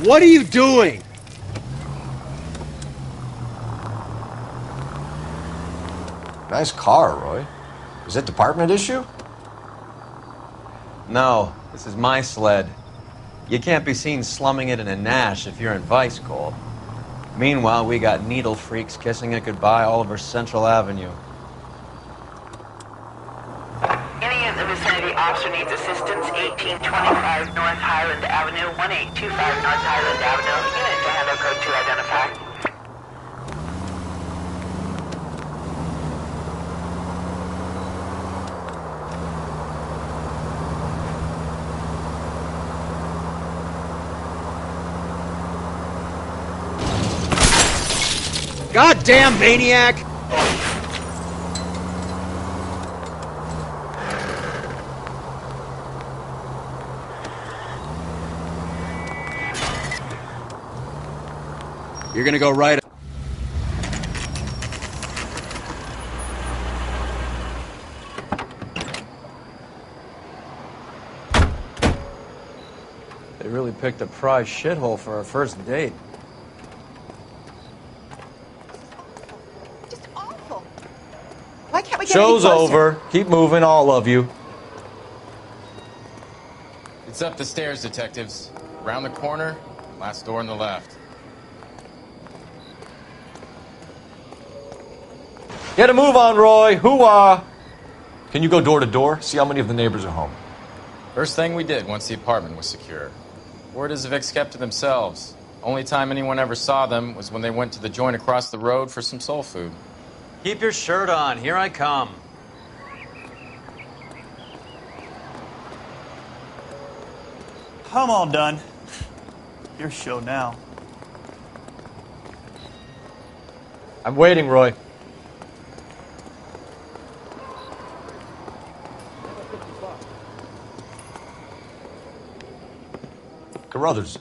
What are you doing? Nice car, Roy. Is it department issue? No, this is my sled. You can't be seen slumming it in a Nash if you're in vice, Cole. Meanwhile, we got needle freaks kissing it goodbye all over Central Avenue. Any in the vicinity officer needs assistance, 1825 North Highland Avenue, 1825 North Highland Avenue. Unit to handle code 2 identified. Goddamn maniac! You're gonna go right. They really picked a prize shithole for our first date. Just awful. Why can't we get Show's any closer? over. Keep moving, all of you. It's up the stairs, detectives. Around the corner, last door on the left. Get a move on, Roy. Hoo-ah. Can you go door to door? See how many of the neighbors are home. First thing we did once the apartment was secure. Word is the Vics kept to themselves. Only time anyone ever saw them was when they went to the joint across the road for some soul food. Keep your shirt on. Here I come. I'm all done. Your show now. I'm waiting, Roy. Carruthers.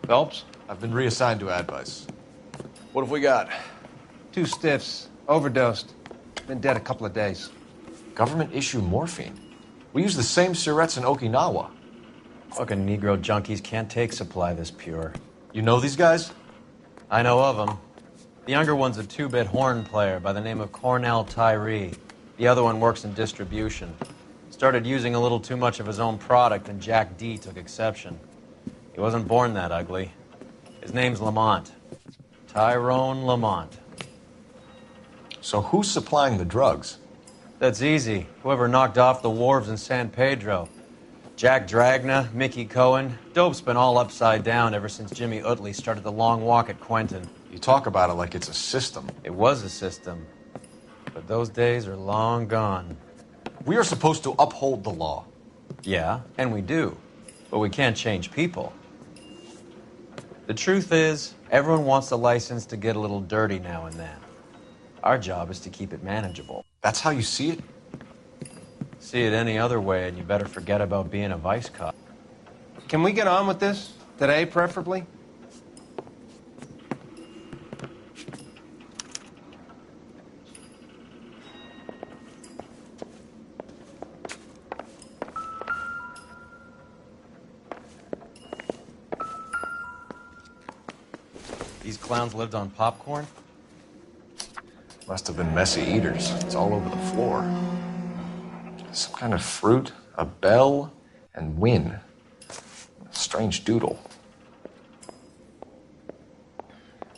Phelps? I've been reassigned to Advice. What have we got? 2 stiffs. Overdosed. Been dead a couple of days. Government issue morphine. We use the same syrettes in Okinawa. Fucking Negro junkies can't take supply this pure. You know these guys? I know of them. The younger one's a 2-bit horn player by the name of Cornell Tyree. The other one works in distribution. Started using a little too much of his own product, and Jack D took exception. He wasn't born that ugly. His name's Lamont. Tyrone Lamont. So who's supplying the drugs? That's easy. Whoever knocked off the wharves in San Pedro. Jack Dragna, Mickey Cohen. Dope's been all upside down ever since Jimmy Utley started the long walk at Quentin. You talk about it like it's a system. It was a system. But those days are long gone. We are supposed to uphold the law. Yeah, and we do. But we can't change people. The truth is, everyone wants a license to get a little dirty now and then. Our job is to keep it manageable. That's how you see it? See it any other way, and you better forget about being a vice cop. Can we get on with this? Today, preferably? These clowns lived on popcorn? Must have been messy eaters. It's all over the floor. Some kind of fruit, a bell, and win. A strange doodle.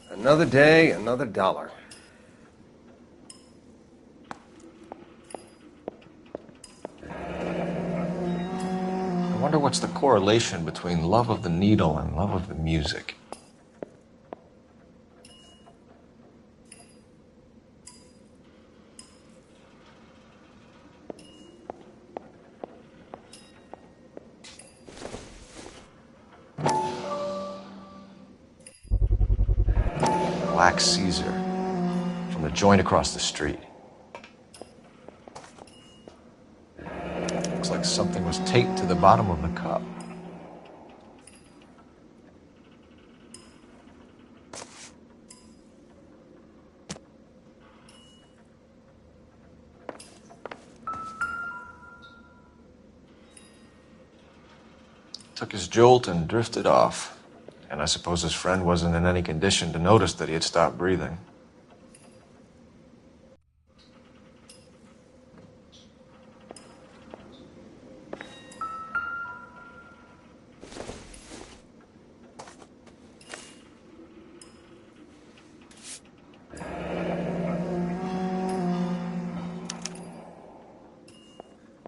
Another day, another dollar. I wonder what's the correlation between love of the needle and love of the music. Black Caesar from the joint across the street. Looks like something was taped to the bottom of the cup. Took his jolt and drifted off. And I suppose his friend wasn't in any condition to notice that he had stopped breathing.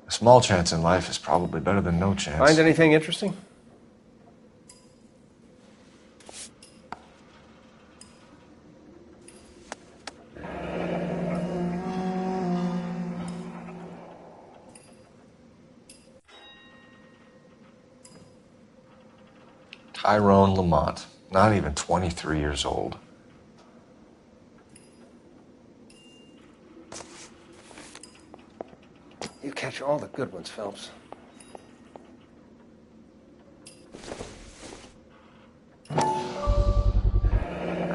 A small chance in life is probably better than no chance. Find anything interesting? Tyrone Lamont, not even 23 years old. You catch all the good ones, Phelps.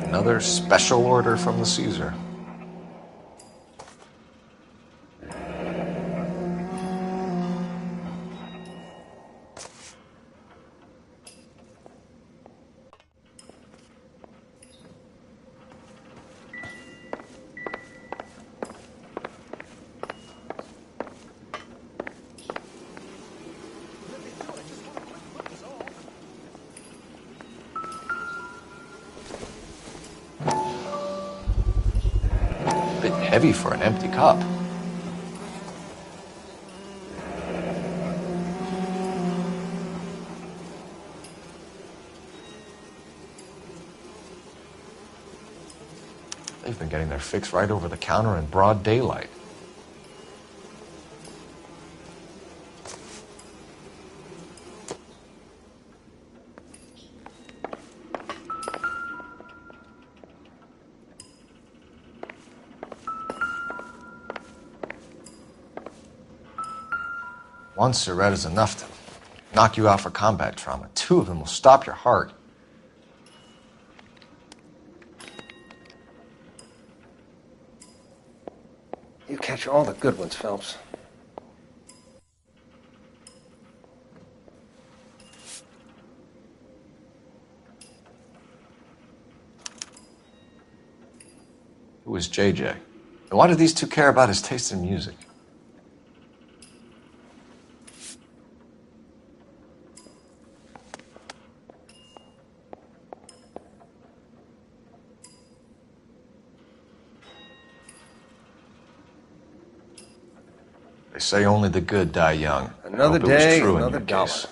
Another special order from the Caesar. Bit heavy for an empty cup. They've been getting their fix right over the counter in broad daylight. One cigarette is enough to knock you out for combat trauma. Two of them will stop your heart. You catch all the good ones, Phelps. Who is JJ? And why do these two care about his taste in music? They say only the good die young. Another I hope it was day, true another in your dollar. case.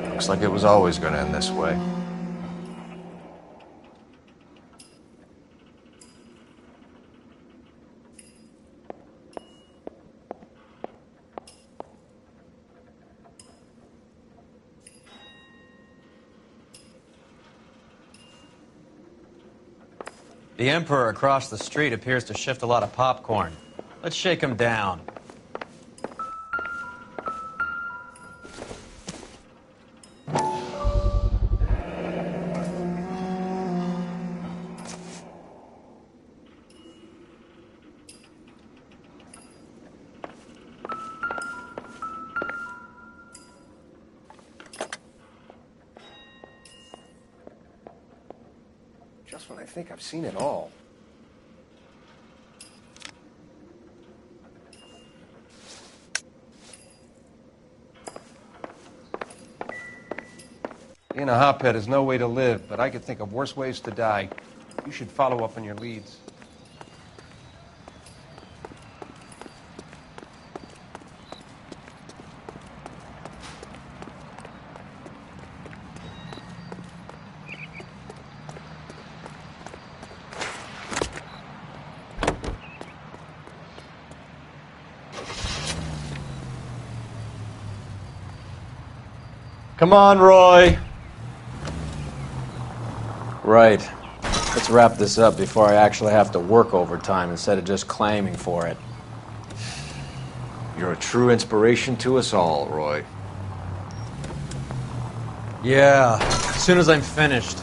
Looks like it was always going to end this way. The Emperor across the street appears to shift a lot of popcorn. Let's shake him down. Just when I think I've seen it all. Being a hophead is no way to live, but I could think of worse ways to die. You should follow up on your leads. Come on, Roy. Right. Let's wrap this up before I actually have to work overtime instead of just claiming for it. You're a true inspiration to us all, Roy. Yeah, as soon as I'm finished.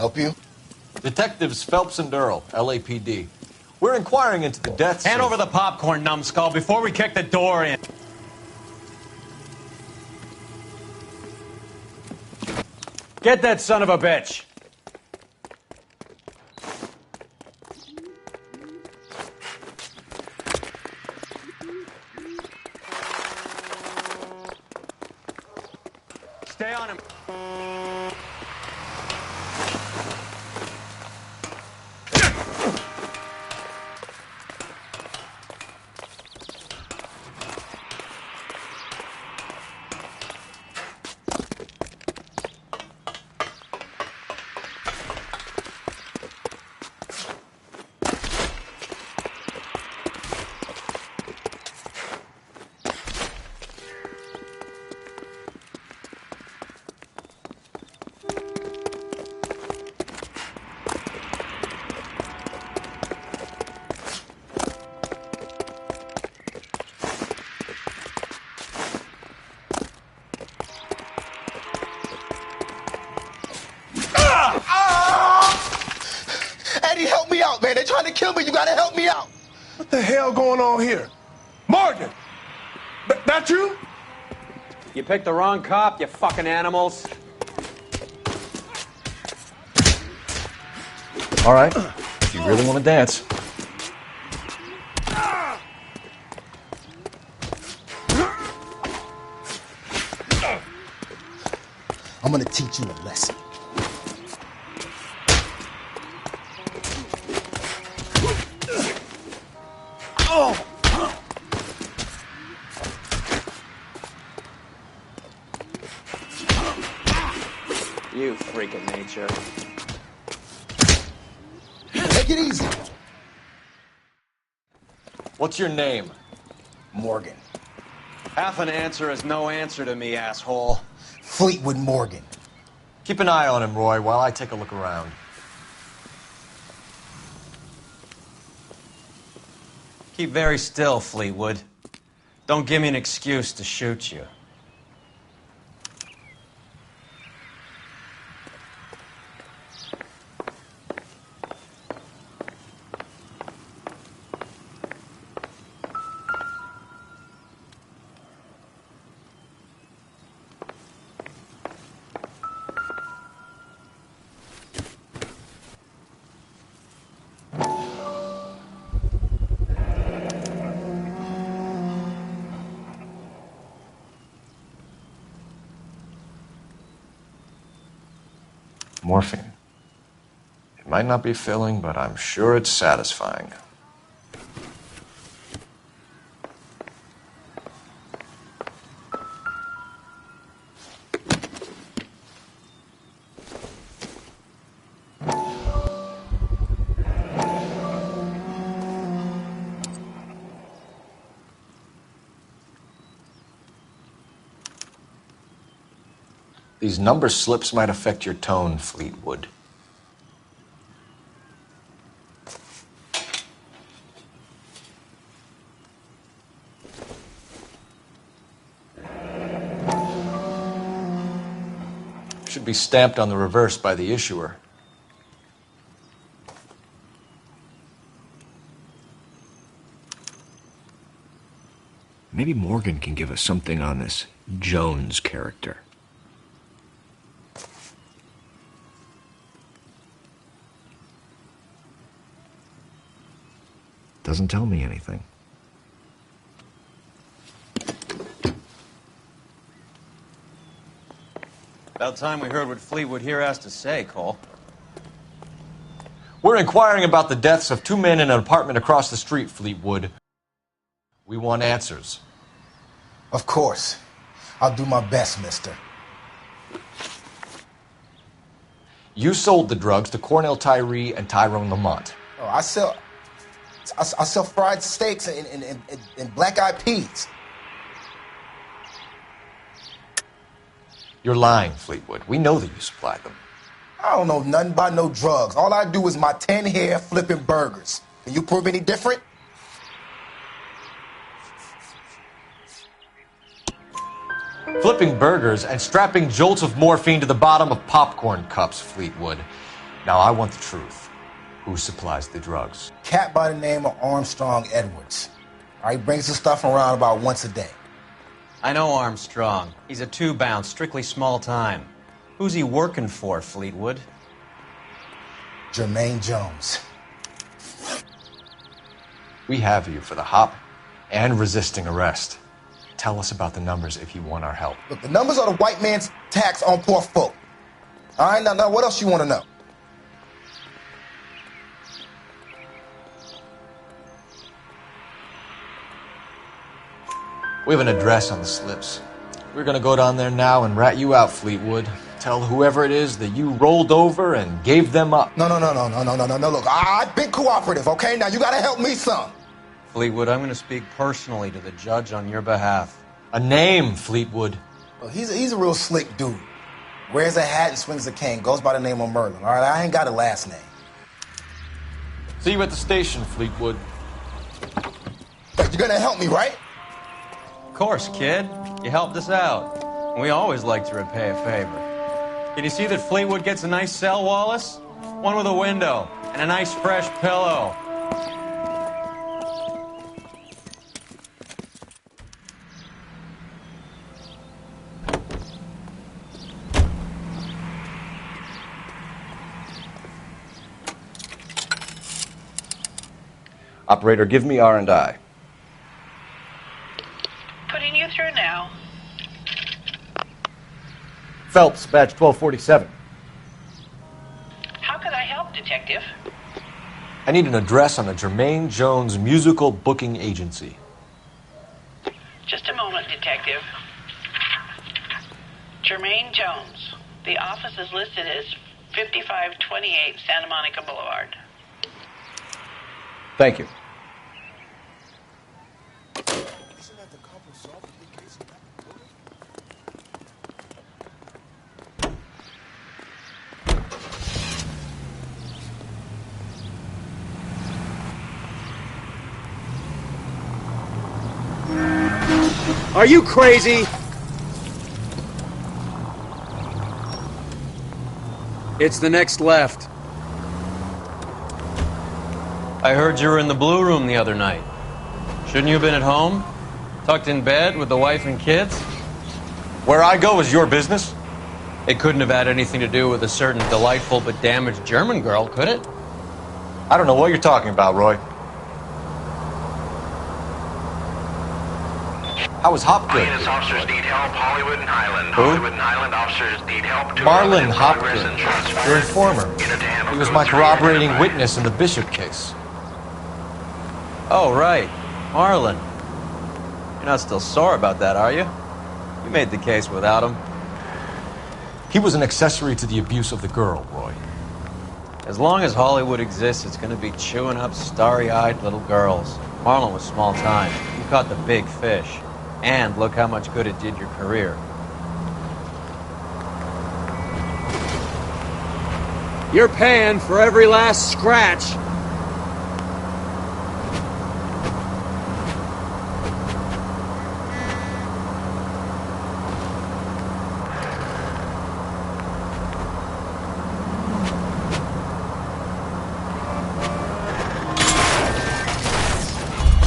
Help you? Detectives Phelps and Earl, LAPD. We're inquiring into the deaths Hand of... over the popcorn, numbskull, before we kick the door in. Get that son of a bitch. Stay on him. Eddie, help me out, man. They're trying to kill me. You gotta help me out. What the hell going on here? Morgan! That you? You picked the wrong cop, you fucking animals. All right, if you really want to dance. I'm gonna teach you a lesson. You freak of nature. Take it easy. What's your name? Morgan. Half an answer is no answer to me, asshole. Fleetwood Morgan. Keep an eye on him, Roy, while I take a look around. Keep very still, Fleetwood. Don't give me an excuse to shoot you. Morphine. It might not be filling, but I'm sure it's satisfying. These number slips might affect your tone, Fleetwood. Should be stamped on the reverse by the issuer. Maybe Morgan can give us something on this Jones character. Doesn't tell me anything. About time we heard what Fleetwood here has to say, Cole. We're inquiring about the deaths of two men in an apartment across the street, Fleetwood. We want answers. Of course. I'll do my best, mister. You sold the drugs to Cornell Tyree and Tyrone Lamont. Oh, I sell fried steaks and black-eyed peas. You're lying, Fleetwood. We know that you supplied them. I don't know nothing about no drugs. All I do is my 10 hair flipping burgers. Can you prove any different? Flipping burgers and strapping jolts of morphine to the bottom of popcorn cups, Fleetwood. Now I want the truth. Who supplies the drugs? Cat by the name of Armstrong Edwards. All right, brings the stuff around about once a day. I know Armstrong. He's a two-bound, strictly small time. Who's he working for, Fleetwood? Jermaine Jones. We have you for the hop and resisting arrest. Tell us about the numbers if you want our help. Look, the numbers are the white man's tax on poor folk. All right, now what else you want to know? We have an address on the slips. We're gonna go down there now and rat you out, Fleetwood. Tell whoever it is that you rolled over and gave them up. No. Look, I've been cooperative, okay? Now you gotta help me some. Fleetwood, I'm going to speak personally to the judge on your behalf. A name, Fleetwood. Look, he's a real slick dude. Wears a hat and swings a cane. Goes by the name of Merlin, all right? I ain't got a last name. See you at the station, Fleetwood. You're gonna help me, right? Of course, kid. You helped us out. We always like to repay a favor. Can you see that Fleetwood gets a nice cell, Wallace? One with a window and a nice fresh pillow. Operator, give me R&I. Putting you through now. Phelps, badge 1247. How could I help, Detective? I need an address on a Jermaine Jones musical booking agency. Just a moment, Detective. Jermaine Jones. The office is listed as 5528 Santa Monica Boulevard. Thank you. Are you crazy? It's the next left. I heard you were in the Blue Room the other night. Shouldn't you have been at home? Tucked in bed with the wife and kids? Where I go is your business? It couldn't have had anything to do with a certain delightful but damaged German girl, could it? I don't know what you're talking about, Roy. How was Hopgood? Hyannis officers need help. Hollywood and Highland. Who? Hollywood and Highland officers need help. Marlon Hopgood, your informer. He was my corroborating witness in the Bishop case. Oh, right. Marlon. You're not still sore about that, are you? You made the case without him. He was an accessory to the abuse of the girl, Roy. As long as Hollywood exists, it's going to be chewing up starry-eyed little girls. Marlon was small time. You caught the big fish. And look how much good it did your career. You're paying for every last scratch.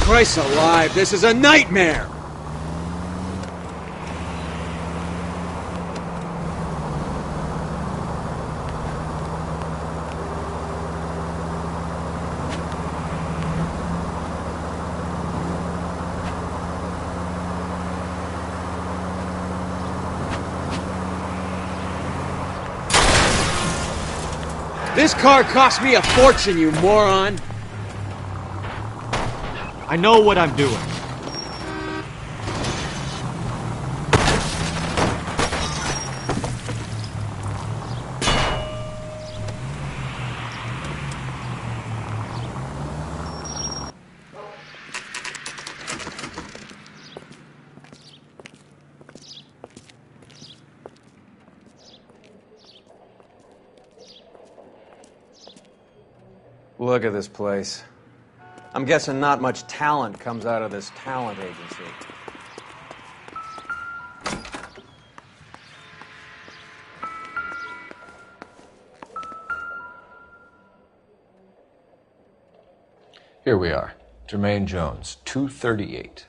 Christ alive, this is a nightmare! This car cost me a fortune, you moron! I know what I'm doing. Look at this place. I'm guessing not much talent comes out of this talent agency. Here we are. Jermaine Jones, 238.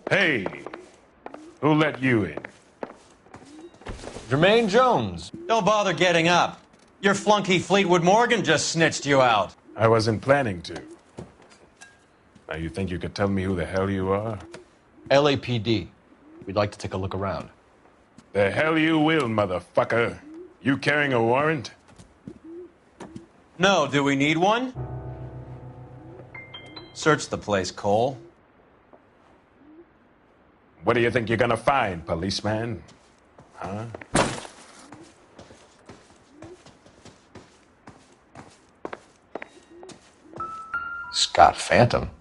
Hey, who let you in? Jermaine Jones. Don't bother getting up. Your flunky Fleetwood Morgan just snitched you out. I wasn't planning to. Now, you think you could tell me who the hell you are? LAPD. We'd like to take a look around. The hell you will, motherfucker. You carrying a warrant? No, do we need one? Search the place, Cole. What do you think you're gonna find, policeman? Huh? Scott Phantom.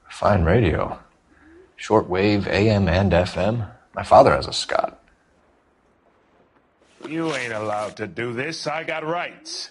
Fine radio. Shortwave, AM and FM. My father has a Scott. You ain't allowed to do this. I got rights.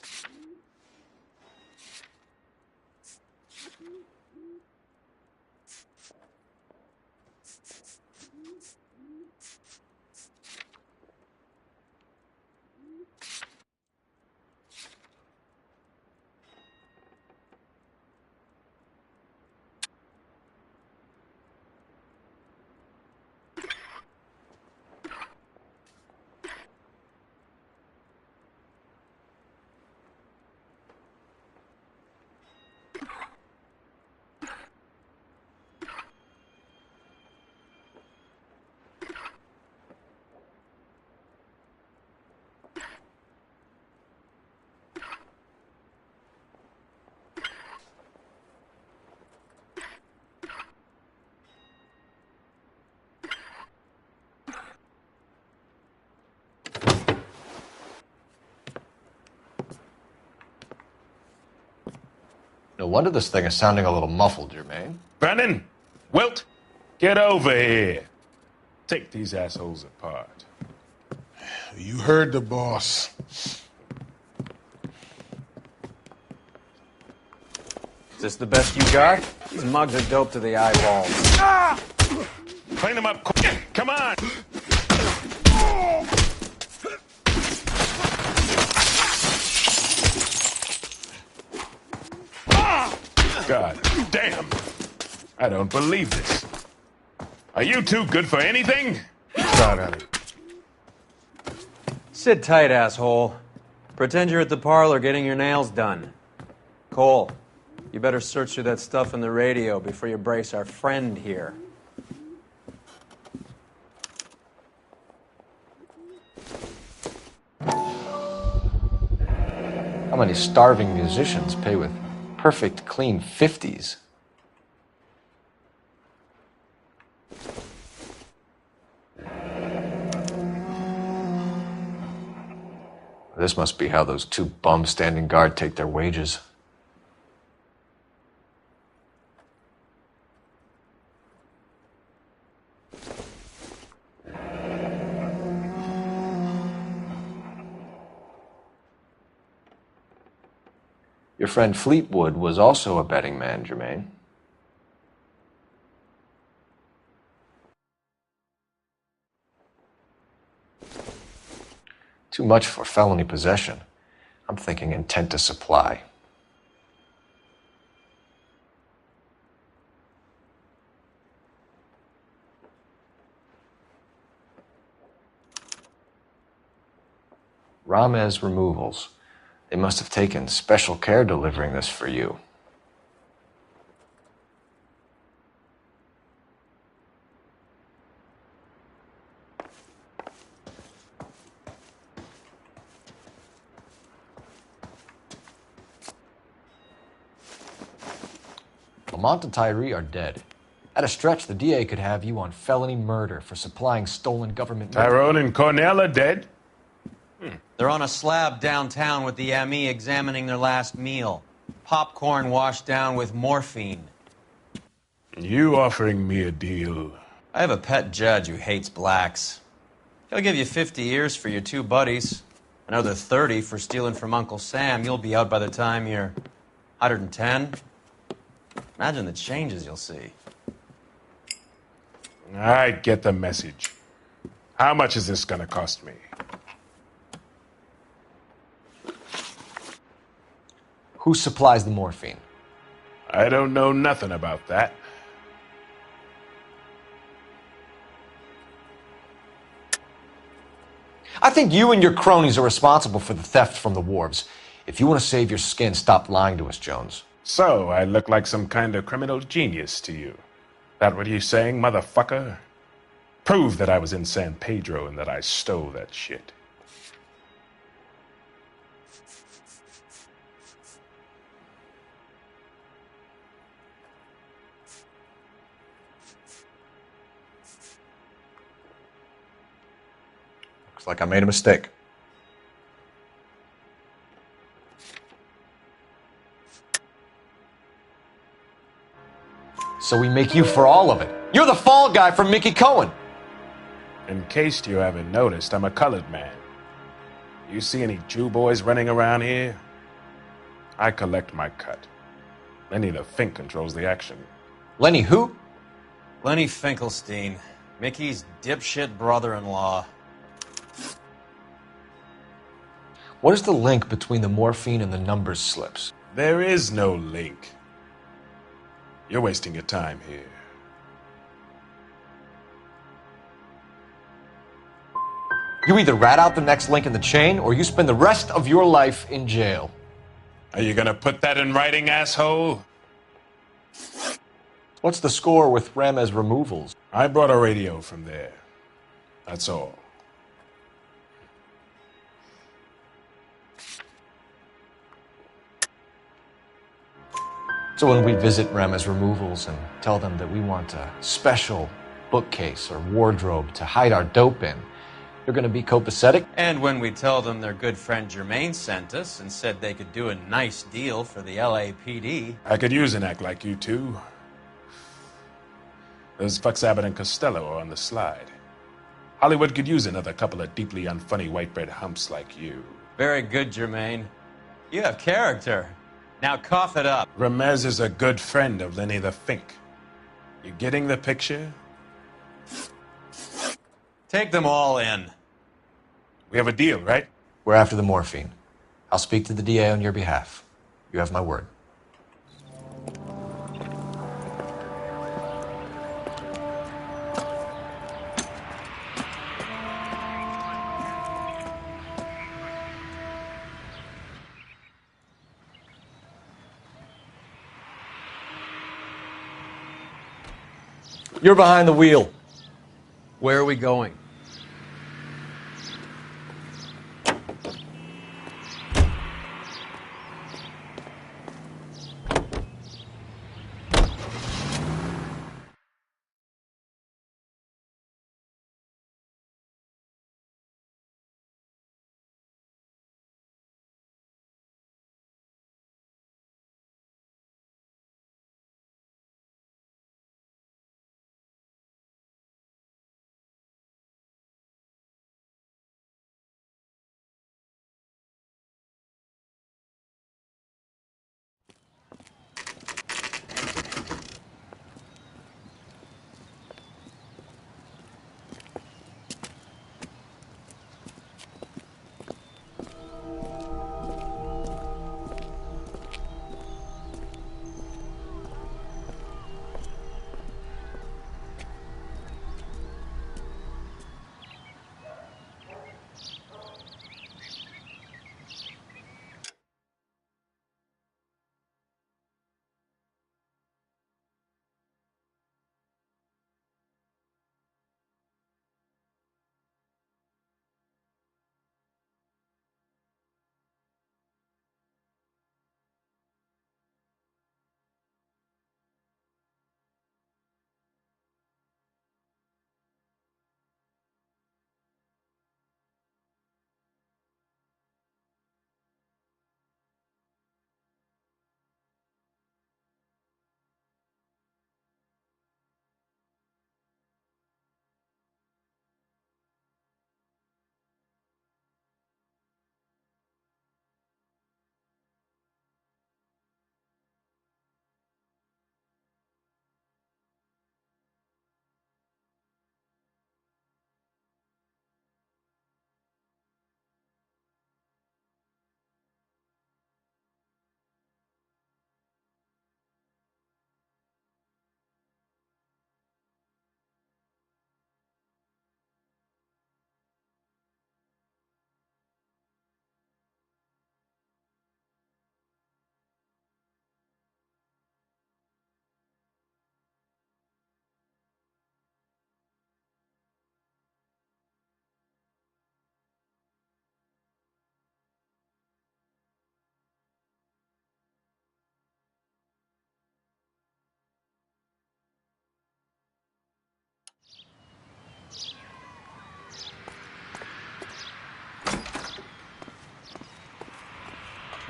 No wonder this thing is sounding a little muffled, Jermaine. Brennan, Wilt, get over here. Take these assholes apart. You heard the boss. Is this the best you got? These mugs are dope to the eyeballs. Ah! Clean them up quick. Come on. God damn. I don't believe this. Are you two good for anything? Shot at it. Sit tight, asshole. Pretend you're at the parlor getting your nails done. Cole, you better search through that stuff in the radio before you brace our friend here. How many starving musicians pay with perfect, clean 50s? This must be how those two bums standing guard take their wages. Your friend Fleetwood was also a betting man, Jermaine. Too much for felony possession. I'm thinking intent to supply. Ramez Removals. They must have taken special care delivering this for you. Lamont and Tyree are dead. At a stretch, the DA could have you on felony murder for supplying stolen government... Tyrone and Cornell are dead? They're on a slab downtown with the ME examining their last meal. Popcorn washed down with morphine. You offering me a deal? I have a pet judge who hates blacks. He'll give you 50 years for your two buddies. Another 30 for stealing from Uncle Sam. You'll be out by the time you're 110. Imagine the changes you'll see. I get the message. How much is this gonna cost me? Who supplies the morphine? I don't know nothing about that. I think you and your cronies are responsible for the theft from the wharves. If you want to save your skin, stop lying to us, Jones. So, I look like some kind of criminal genius to you. That what you saying, motherfucker? Prove that I was in San Pedro and that I stole that shit. Looks like I made a mistake. So we make you for all of it. You're the fall guy from Mickey Cohen. In case you haven't noticed, I'm a colored man. You see any Jew boys running around here? I collect my cut. Lenny the Fink controls the action. Lenny who? Lenny Finkelstein, Mickey's dipshit brother-in-law. What is the link between the morphine and the numbers slips? There is no link. You're wasting your time here. You either rat out the next link in the chain, or you spend the rest of your life in jail. Are you gonna put that in writing, asshole? What's the score with Ramez removals? I brought a radio from there. That's all. So when we visit Ramez removals and tell them that we want a special bookcase or wardrobe to hide our dope in, you're going to be copacetic? And when we tell them their good friend Jermaine sent us and said they could do a nice deal for the LAPD. I could use an act like you two. Those fucks Abbott and Costello are on the slide. Hollywood could use another couple of deeply unfunny white bread humps like you. Very good, Jermaine. You have character. Now cough it up. Ramez is a good friend of Lenny the Fink. You getting the picture? Take them all in. We have a deal, right? We're after the morphine. I'll speak to the DA on your behalf. You have my word. You're behind the wheel. Where are we going?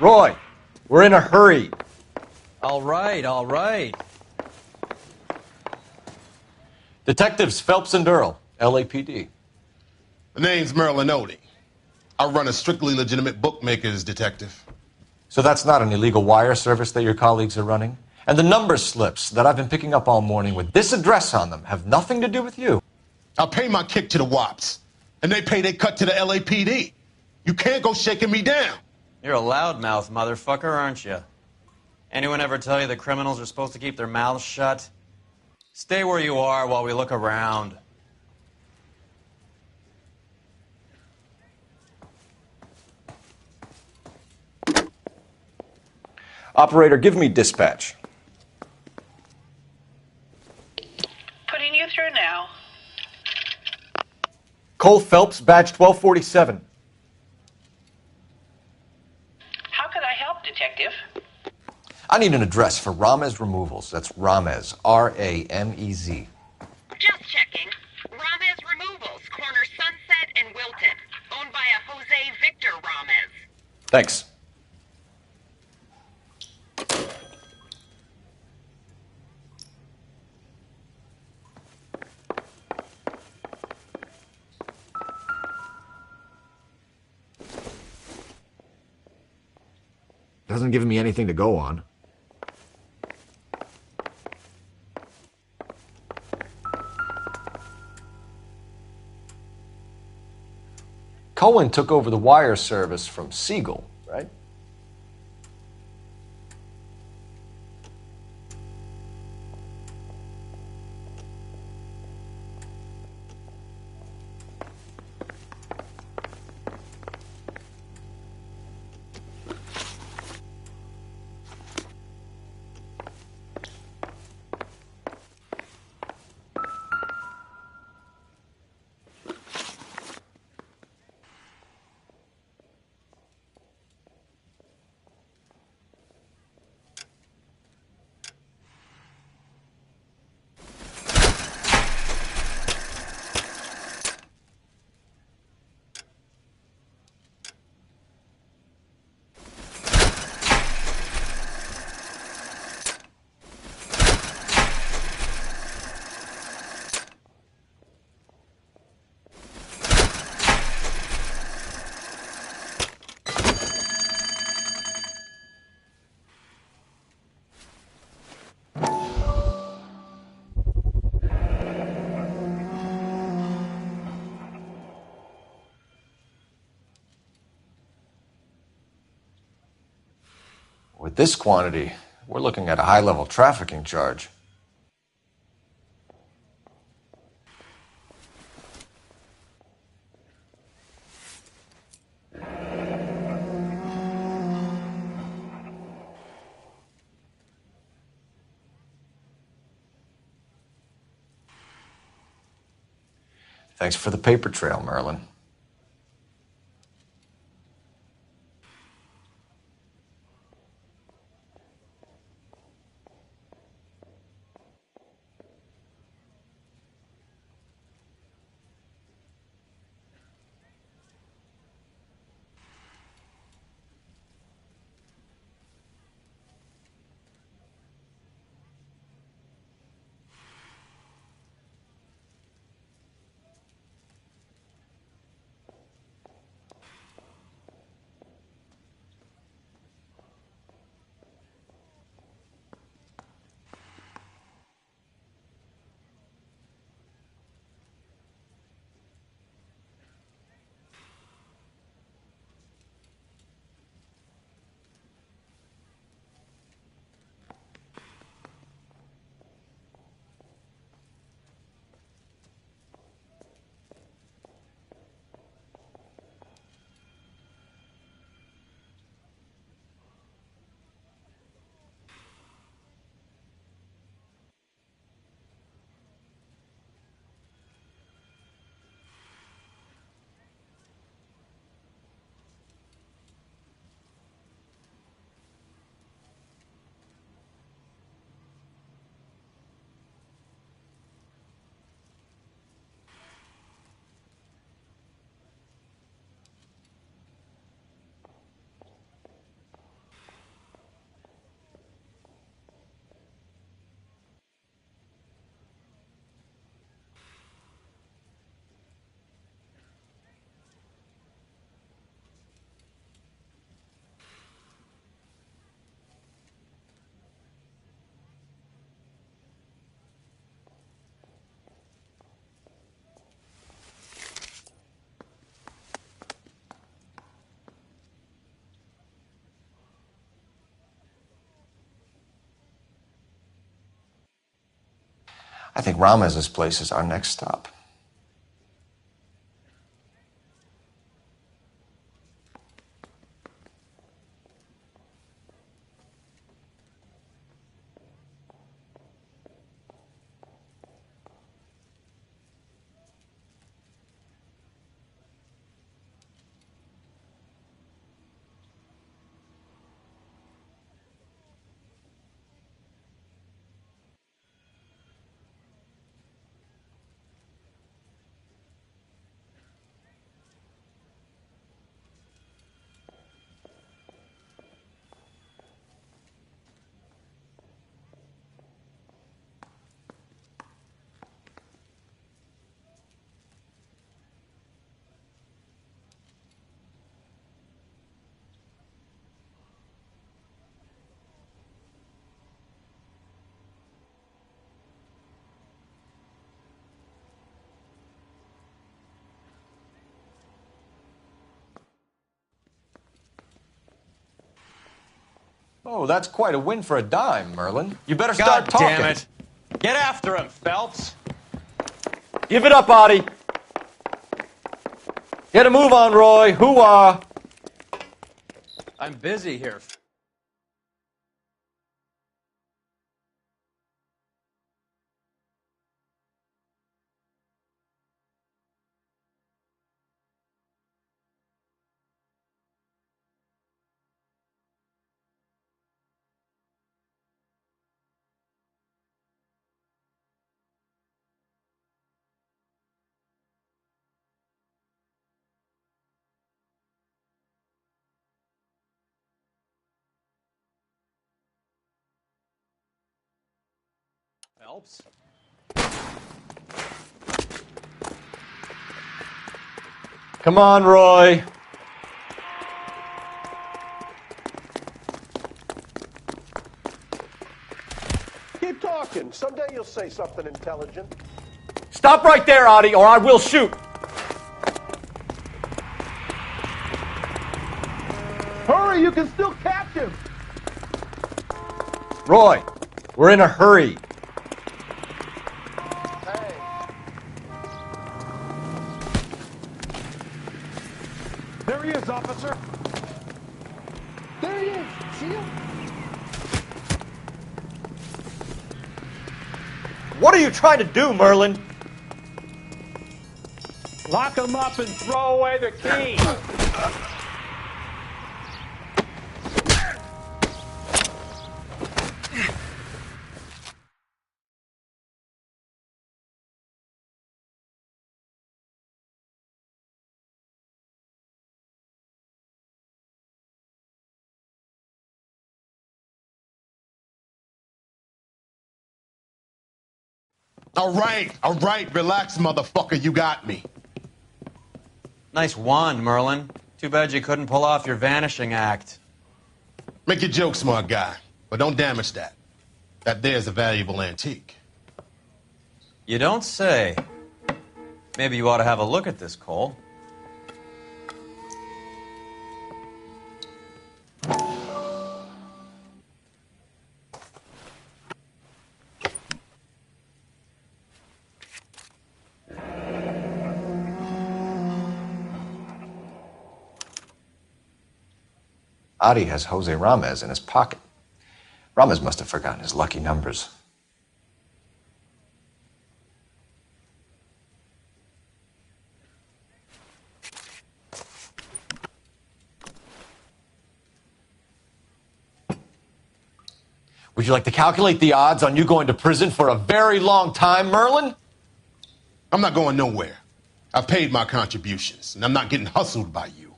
Roy, we're in a hurry. All right, all right. Detectives Phelps and Earl, LAPD. The name's Merlin Odie. I run a strictly legitimate bookmaker's detective. So that's not an illegal wire service that your colleagues are running? And the number slips that I've been picking up all morning with this address on them have nothing to do with you? I pay my kick to the WAPs, and they pay their cut to the LAPD. You can't go shaking me down. You're a loudmouth motherfucker, aren't you? Anyone ever tell you that criminals are supposed to keep their mouths shut? Stay where you are while we look around. Operator, give me dispatch. Putting you through now. Cole Phelps, badge 1247. How could I help, Detective? I need an address for Ramez Removals. That's Ramez, R-A-M-E-Z. Just checking. Ramez Removals, corner Sunset and Wilton. Owned by a Jose Victor Ramez. Thanks. Doesn't give me anything to go on. Cohen took over the wire service from Siegel, right? With this quantity, we're looking at a high-level trafficking charge. Thanks for the paper trail, Merlin. I think Ramez's place is our next stop. Oh, that's quite a win for a dime, Merlin. You better start God talking. damn it. Get after him, Phelps. Give it up, Artie. Get a move on, Roy. Hoo-ah. I'm busy here. Phelps? Come on, Roy. Keep talking. Someday you'll say something intelligent. Stop right there, Artie, or I will shoot. Hurry, you can still catch him. Roy, we're in a hurry. There he is, officer. There he is. See him? What are you trying to do, Merlin? Lock him up and throw away the key. All right, relax, motherfucker, you got me. Nice wand, Merlin. Too bad you couldn't pull off your vanishing act. Make your joke, smart guy, but don't damage that. That there's a valuable antique. You don't say. Maybe you ought to have a look at this, Cole. Adi has Jose Ramez in his pocket. Ramez must have forgotten his lucky numbers. Would you like to calculate the odds on you going to prison for a very long time, Merlin? I'm not going nowhere. I've paid my contributions, and I'm not getting hustled by you.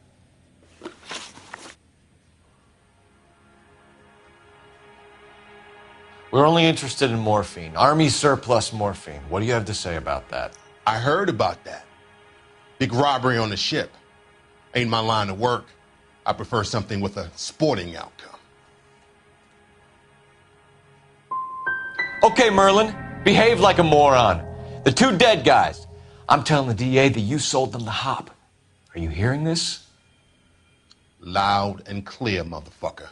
We're only interested in morphine. Army surplus morphine. What do you have to say about that? I heard about that. Big robbery on the ship. Ain't my line of work. I prefer something with a sporting outcome. Okay, Merlin, behave like a moron. The two dead guys. I'm telling the DA that you sold them the hop. Are you hearing this? Loud and clear, motherfucker.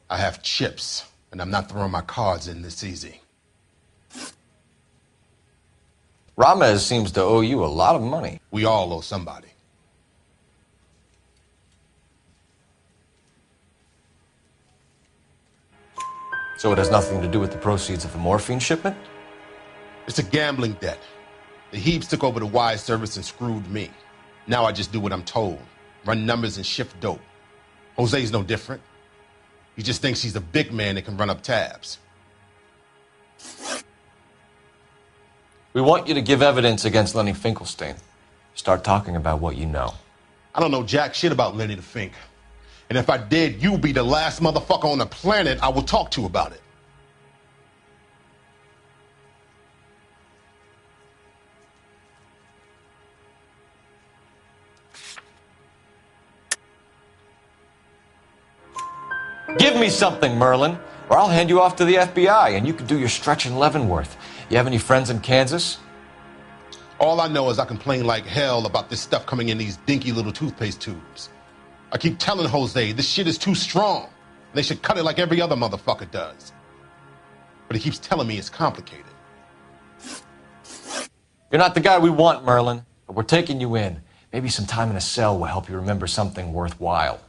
I have chips, and I'm not throwing my cards in this easy. Ramez seems to owe you a lot of money. We all owe somebody. So it has nothing to do with the proceeds of the morphine shipment? It's a gambling debt. The Heaps took over the wire service and screwed me. Now I just do what I'm told. Run numbers and shift dope. Jose's no different. He just thinks he's a big man that can run up tabs. We want you to give evidence against Lenny Finkelstein. Start talking about what you know. I don't know jack shit about Lenny the Fink. And if I did, you'll be the last motherfucker on the planet I will talk to about it. Give me something, Merlin, or I'll hand you off to the FBI and you can do your stretch in Leavenworth. You have any friends in Kansas? All I know is I complain like hell about this stuff coming in these dinky little toothpaste tubes. I keep telling Jose this shit is too strong. They should cut it like every other motherfucker does. But he keeps telling me it's complicated. You're not the guy we want, Merlin, but we're taking you in. Maybe some time in a cell will help you remember something worthwhile.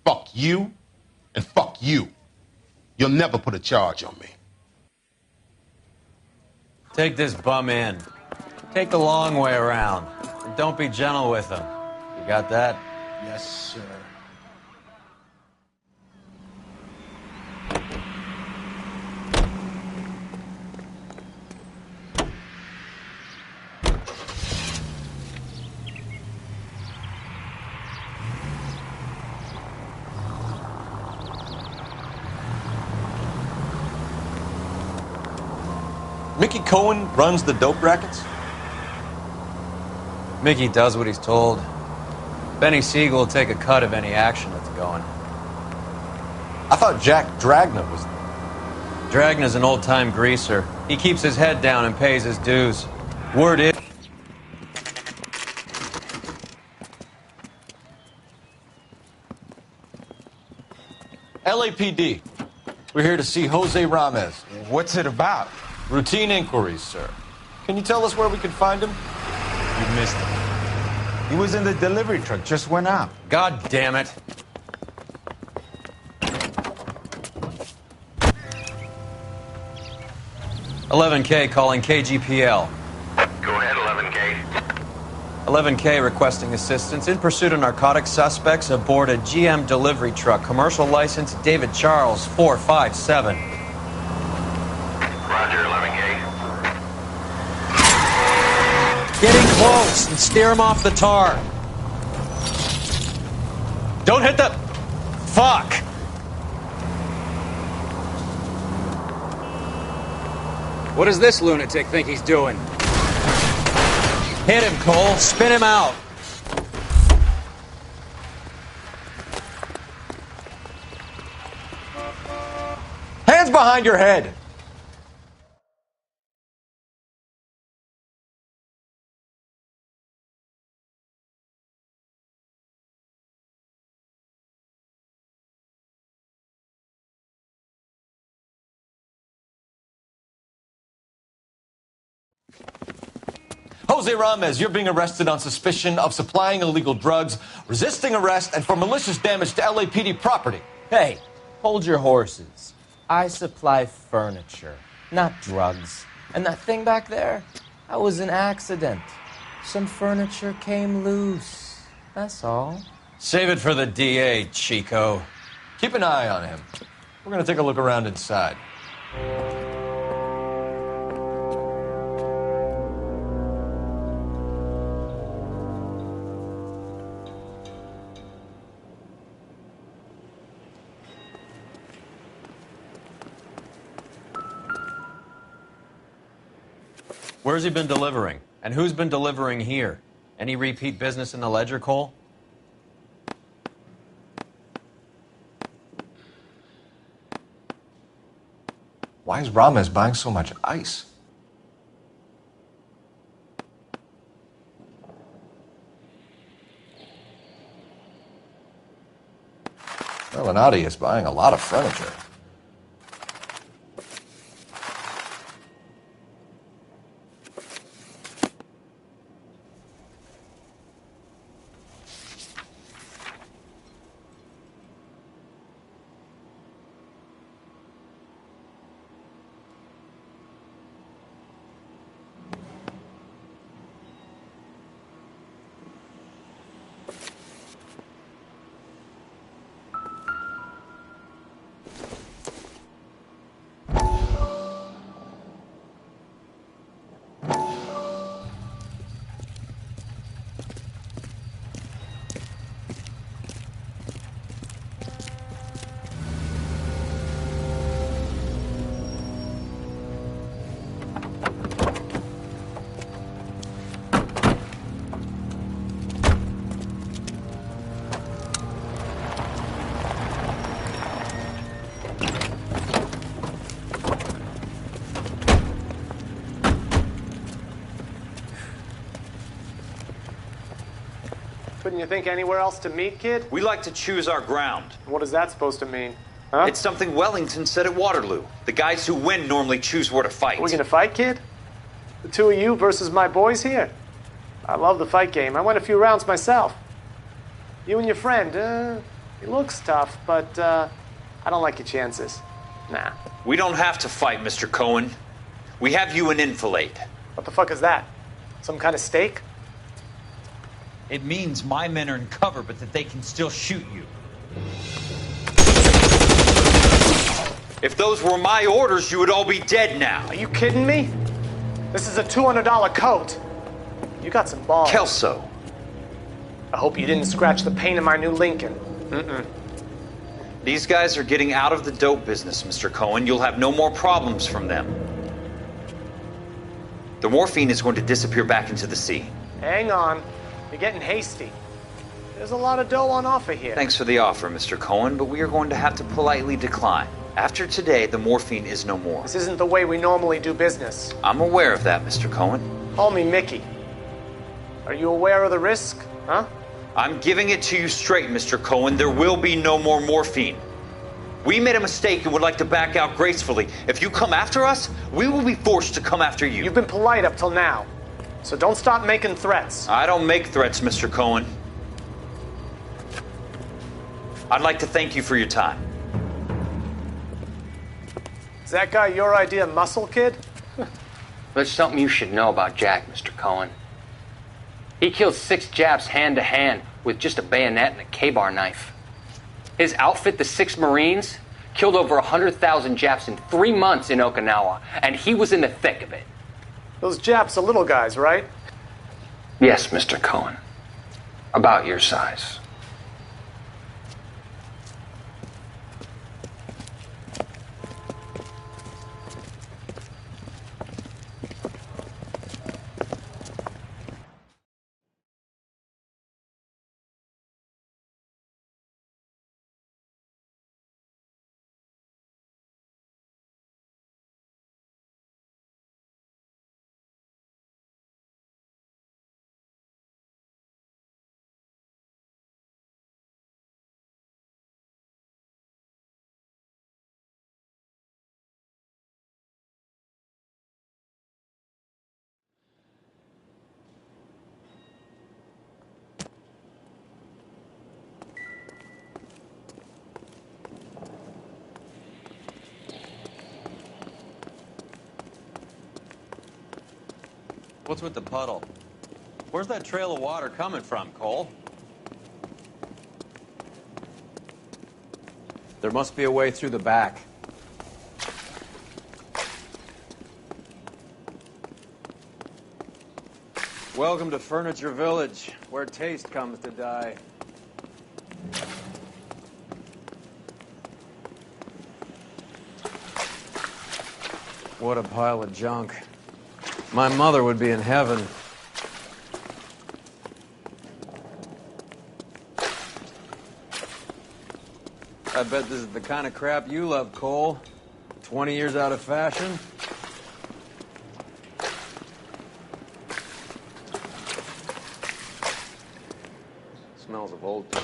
Fuck you, and fuck you. You'll never put a charge on me. Take this bum in. Take the long way around. And don't be gentle with him. You got that? Yes, sir. Mickey Cohen runs the dope rackets? Mickey does what he's told. Benny Siegel will take a cut of any action that's going. I thought Jack Dragna was... Dragna's an old-time greaser. He keeps his head down and pays his dues. Word is... LAPD. We're here to see Jose Ramez. What's it about? Routine inquiries, sir. Can you tell us where we can find him? You missed him. He was in the delivery truck, just went out. God damn it. $11K calling KGPL. Go ahead, 11K. 11K requesting assistance in pursuit of narcotic suspects aboard a GM delivery truck. Commercial license David Charles 457. Roger, 11K. Getting close and steer him off the tar. Don't hit the... Fuck! What does this lunatic think he's doing? Hit him, Cole. Spin him out. Hands behind your head! Jose Ramez, you're being arrested on suspicion of supplying illegal drugs, resisting arrest, and for malicious damage to LAPD property. Hey, hold your horses. I supply furniture, not drugs. And that thing back there, that was an accident. Some furniture came loose. That's all. Save it for the DA, Chico. Keep an eye on him. We're going to take a look around inside. Where's he been delivering? And who's been delivering here? Any repeat business in the ledger, Cole? Why is Ramez buying so much ice? Melinati is buying a lot of furniture. Couldn't you think anywhere else to meet, kid? We like to choose our ground. What is that supposed to mean? Huh? It's something Wellington said at Waterloo. The guys who win normally choose where to fight. We gonna fight, kid? The two of you versus my boys here? I love the fight game. I went a few rounds myself. You and your friend, he looks tough, but I don't like your chances. Nah. We don't have to fight, Mr. Cohen. We have you an enfilade. What the fuck is that? Some kind of steak? It means my men are in cover, but that they can still shoot you. If those were my orders, you would all be dead now. Are you kidding me? This is a $200 coat. You got some balls. Kelso. I hope you didn't scratch the paint in my new Lincoln. Mm-mm. These guys are getting out of the dope business, Mr. Cohen. You'll have no more problems from them. The morphine is going to disappear back into the sea. Hang on. You're getting hasty. There's a lot of dough on offer here. Thanks for the offer, Mr. Cohen, but we are going to have to politely decline. After today, the morphine is no more. This isn't the way we normally do business. I'm aware of that, Mr. Cohen. Call me Mickey. Are you aware of the risk, huh? I'm giving it to you straight, Mr. Cohen. There will be no more morphine. We made a mistake and would like to back out gracefully. If you come after us, we will be forced to come after you. You've been polite up till now, so don't stop making threats. I don't make threats, Mr. Cohen. I'd like to thank you for your time. Is that guy your idea of muscle, kid? There's something you should know about Jack, Mr. Cohen. He killed 6 Japs hand to hand with just a bayonet and a K-bar knife. His outfit, the 6 Marines, killed over 100,000 Japs in 3 months in Okinawa, and he was in the thick of it. Those Japs are little guys, right? Yes, Mr. Cohen. About your size. What's with the puddle? Where's that trail of water coming from, Cole? There must be a way through the back. Welcome to Furniture Village, where taste comes to die. What a pile of junk. My mother would be in heaven. I bet this is the kind of crap you love, Cole. 20 years out of fashion. Smells of old people.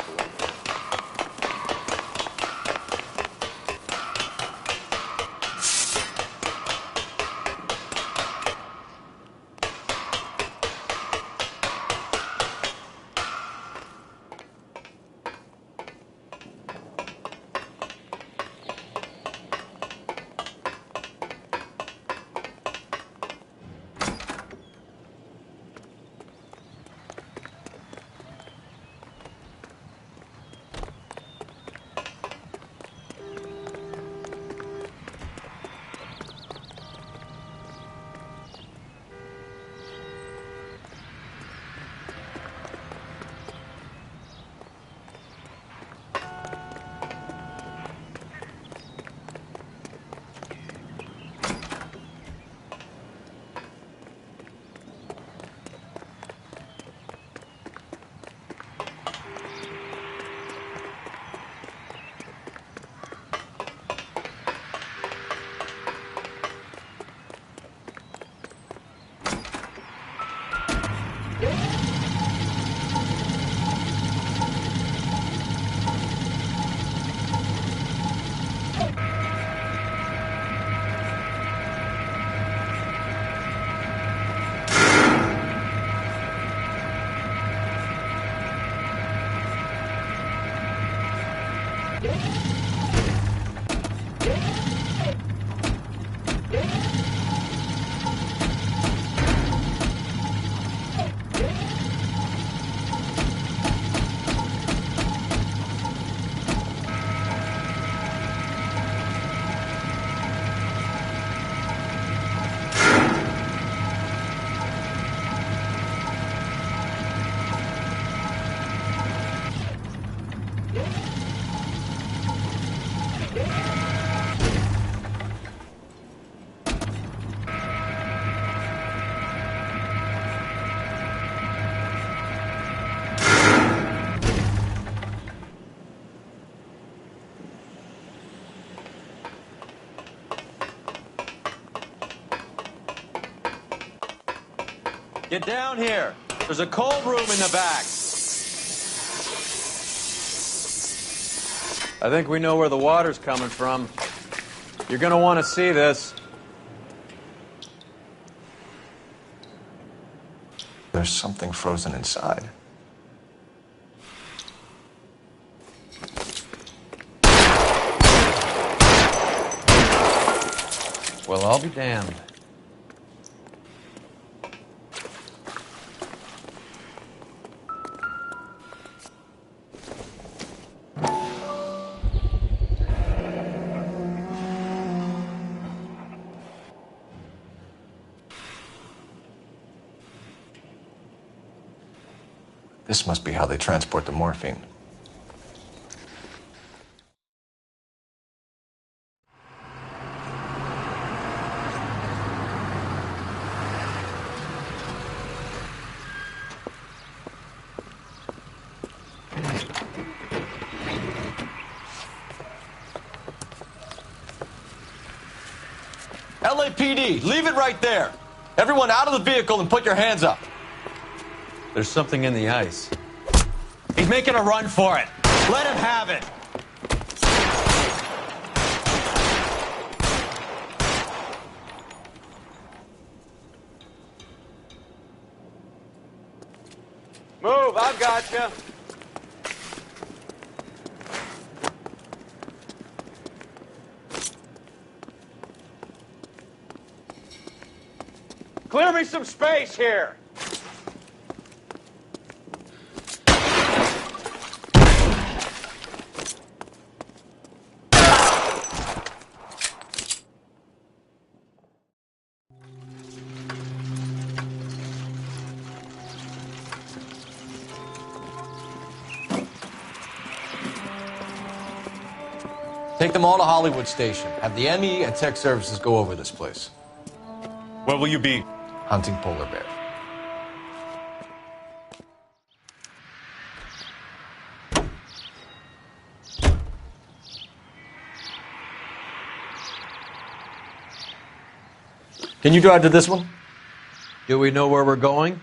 Get down here. There's a cold room in the back. I think we know where the water's coming from. You're gonna want to see this. There's something frozen inside. Well, I'll be damned. This must be how they transport the morphine. LAPD, leave it right there. Everyone out of the vehicle and put your hands up. There's something in the ice. He's making a run for it. Let him have it. Move, I've got you. Clear me some space here. Take them all to Hollywood Station. Have the ME and Tech Services go over this place. Where will you be? Hunting polar bear. Can you drive to this one? Do we know where we're going?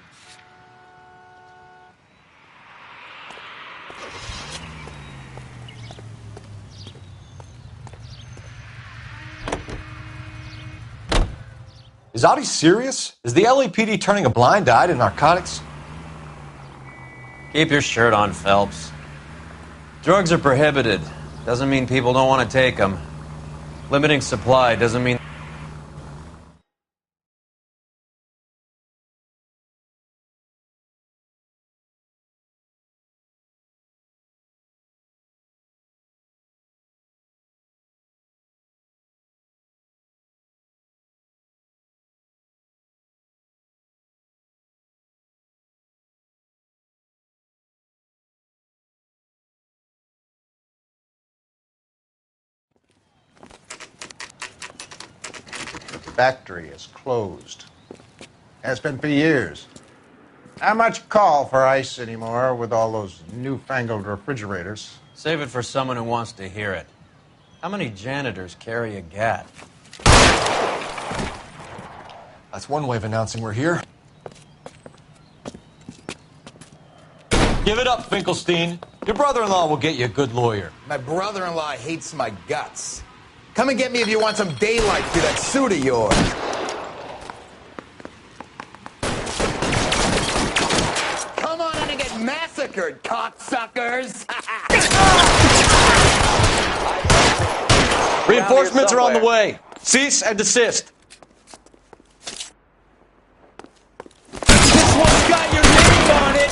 Is Audie serious? Is the LAPD turning a blind eye to narcotics? Keep your shirt on, Phelps. Drugs are prohibited. Doesn't mean people don't want to take them. Limiting supply doesn't mean... Factory is closed. Has been for years. Not much call for ice anymore with all those newfangled refrigerators. Save it for someone who wants to hear it. How many janitors carry a gat? That's one way of announcing we're here. Give it up, Finkelstein. Your brother-in-law will get you a good lawyer. My brother-in-law hates my guts. Come and get me if you want some daylight through that suit of yours. Come on in and get massacred, cocksuckers! Reinforcements are on the way. Cease and desist. This one's got your name on it!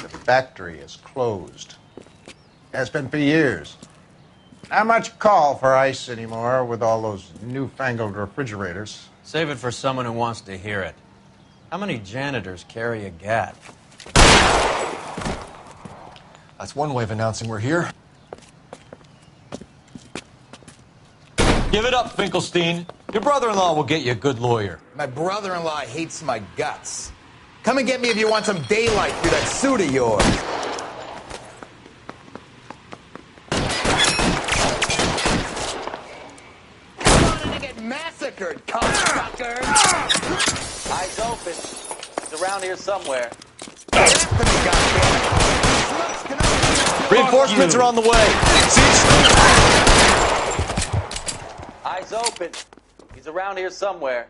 The factory is closed. Has been for years. Not much call for ice anymore with all those newfangled refrigerators. Save it for someone who wants to hear it. How many janitors carry a gat? That's one way of announcing we're here. Give it up, Finkelstein. Your brother-in-law will get you a good lawyer. My brother-in-law hates my guts. Come and get me if you want some daylight through that suit of yours. Come on in and get massacred, cocksucker! Eyes open. He's around here somewhere. Reinforcements are on the way. Cease. Eyes open. He's around here somewhere.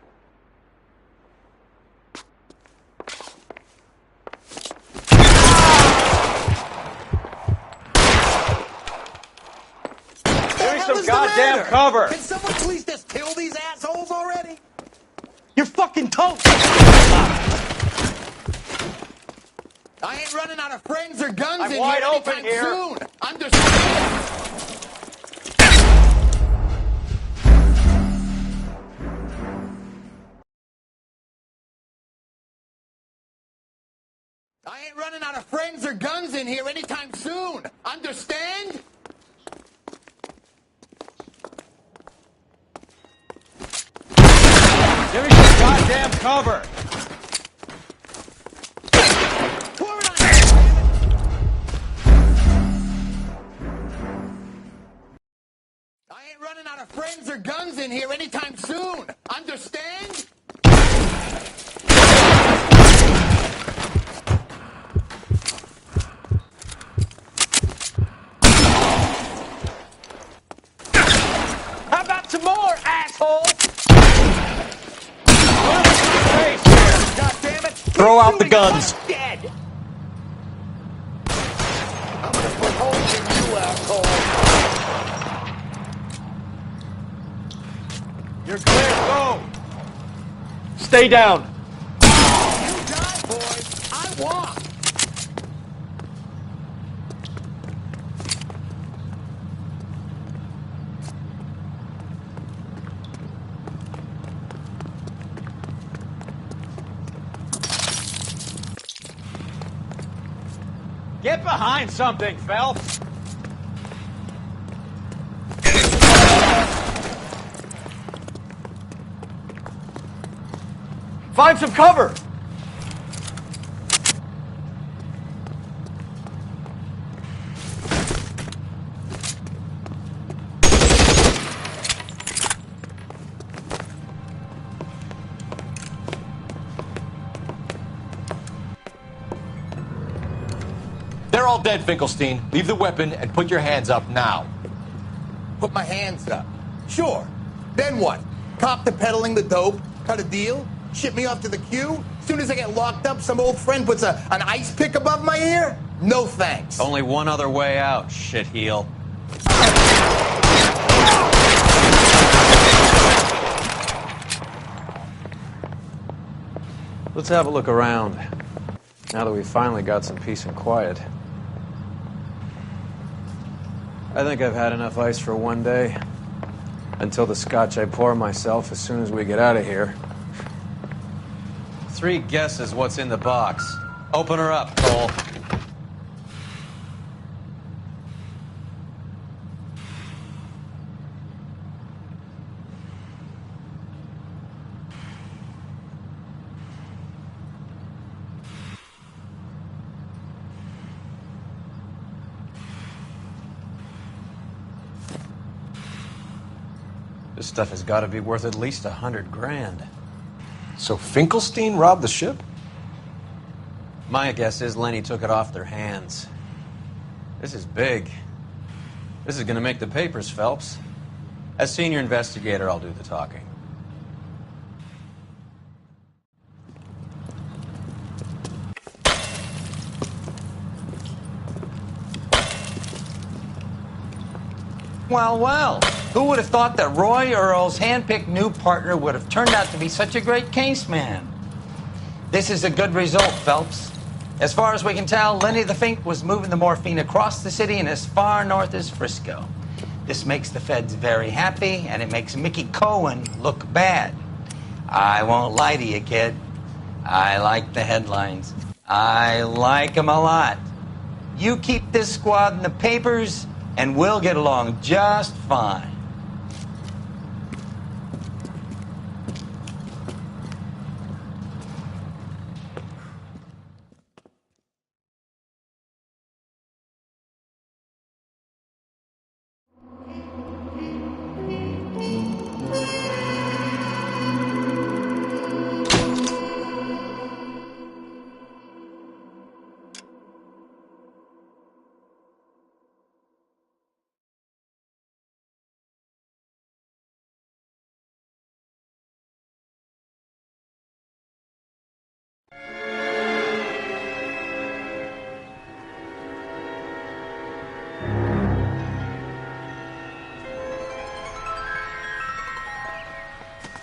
Give me some goddamn cover! Can someone please just kill these assholes already? You're fucking toast! I ain't running out of friends or guns I'm in wide here open anytime here. soon. Understand? I ain't running out of friends or guns in here anytime soon. Understand? Give me some goddamn cover! I ain't running out of friends or guns in here anytime soon. Understand? How about some more, asshole? God damn it! Throw out the guns. Dead! I'm gonna put holes in you, asshole. You're clear, go! Stay down! You die, boys. I won. Get behind something, Phelps! Find some cover! They're all dead, Finkelstein. Leave the weapon and put your hands up now. Put my hands up. Sure. Then what? Cop to peddling the dope? Cut a deal? Ship me off to the queue? Soon as I get locked up, some old friend puts an ice pick above my ear? No thanks. Only one other way out, shitheel. Let's have a look around, now that we've finally got some peace and quiet. I think I've had enough ice for one day. Until the scotch I pour myself as soon as we get out of here. 3 guesses what's in the box. Open her up, Cole. This stuff has got to be worth at least $100 grand. So Finkelstein robbed the ship? My guess is Lenny took it off their hands. This is big. This is gonna make the papers, Phelps. As senior investigator, I'll do the talking. Well, well. Who would have thought that Roy Earle's hand-picked new partner would have turned out to be such a great case man? This is a good result, Phelps. As far as we can tell, Lenny the Fink was moving the morphine across the city and as far north as Frisco. This makes the feds very happy, and it makes Mickey Cohen look bad. I won't lie to you, kid. I like the headlines. I like them a lot. You keep this squad in the papers, and we'll get along just fine.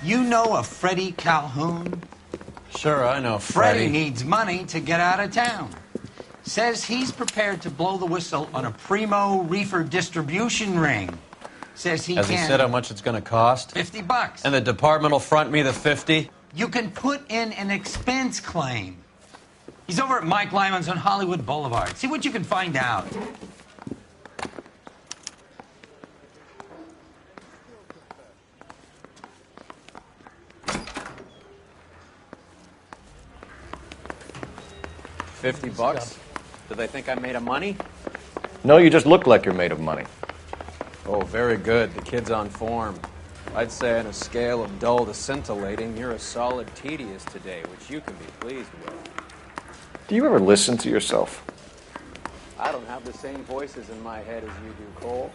You know a Freddie Calhoun? Sure, I know Freddie Freddie. needs money to get out of town. Says he's prepared to blow the whistle on a primo reefer distribution ring. Says he Has can... he said how much it's gonna cost? $50. And the department will front me the 50? You can put in an expense claim. He's over at Mike Lyman's on Hollywood Boulevard. See what you can find out. $50? Do they think I'm made of money? No, you just look like you're made of money. Oh, very good. The kid's on form. I'd say on a scale of dull to scintillating, you're a solid tedious today, which you can be pleased with. Do you ever listen to yourself? I don't have the same voices in my head as you do, Cole.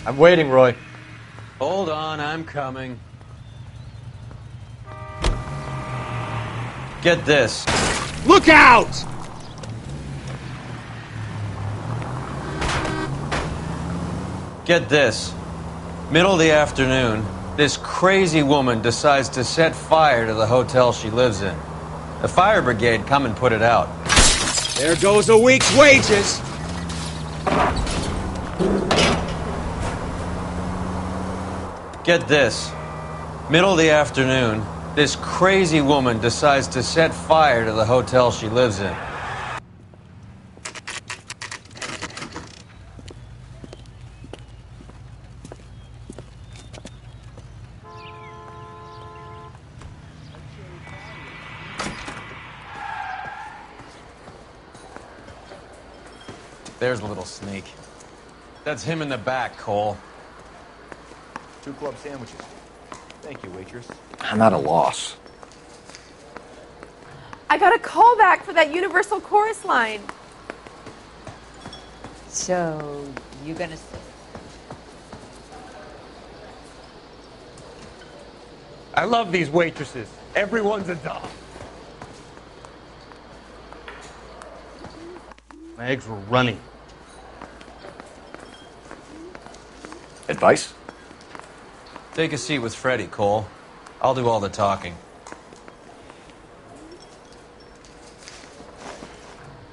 I'm waiting, Roy. Hold on, I'm coming. Get this. Look out! Get this. Middle of the afternoon, this crazy woman decides to set fire to the hotel she lives in. The fire brigade come and put it out. There goes a week's wages. Get this. Middle of the afternoon, this crazy woman decides to set fire to the hotel she lives in. There's a little sneak. That's him in the back, Cole. 2 club sandwiches. Thank you, waitress. I'm at a loss. I got a call back for that Universal Chorus line. So, you gonna... I love these waitresses. Everyone's a doll. My eggs were runny. Advice? Take a seat with Freddie, Cole. I'll do all the talking.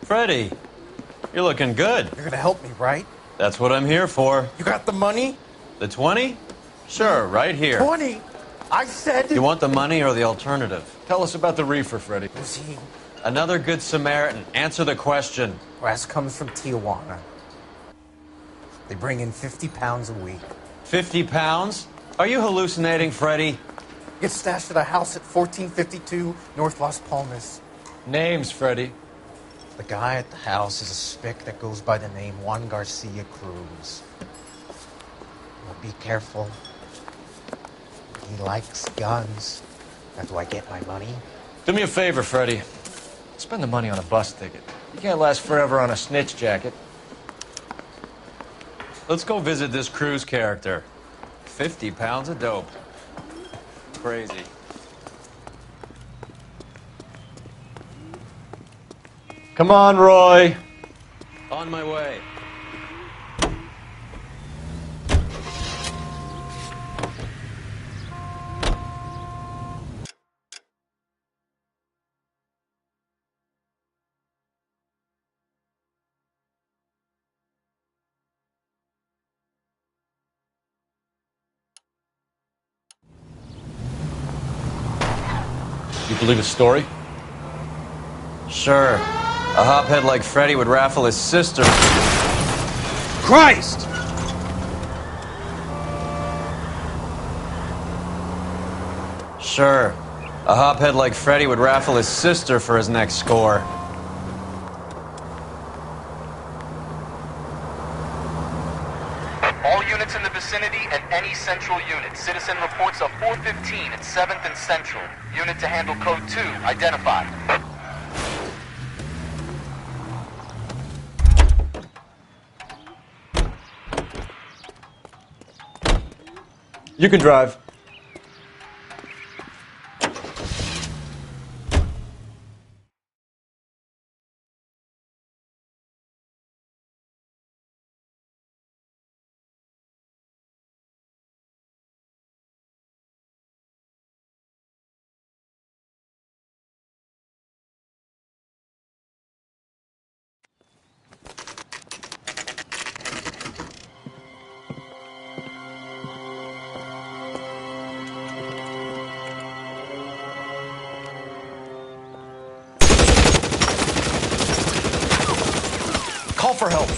Freddie, you're looking good. You're gonna help me, right? That's what I'm here for. You got the money? The 20? Sure, right here. 20? I said... You want the money or the alternative? Tell us about the reefer, Freddie. Was he... Another good Samaritan. Answer the question. Brass comes from Tijuana. They bring in 50 pounds a week. 50 pounds? Are you hallucinating, Freddie? Gets stashed at a house at 1452 North Las Palmas. Names, Freddie. The guy at the house is a spick that goes by the name Juan Garcia Cruz. Well, be careful. He likes guns. That's why I get my money. Do me a favor, Freddie. Spend the money on a bus ticket. You can't last forever on a snitch jacket. Let's go visit this Cruz character. 50 pounds of dope. Crazy. Come on, Roy. On my way. You believe his story? Sure. A hophead like Freddy would raffle his sister. Christ! Sure. A hophead like Freddy would raffle his sister for his next score. All units in the vicinity and any central unit. Citizen reports of 415 at 7th and Central. Unit to handle code 2. Identified. You can drive. Call for help.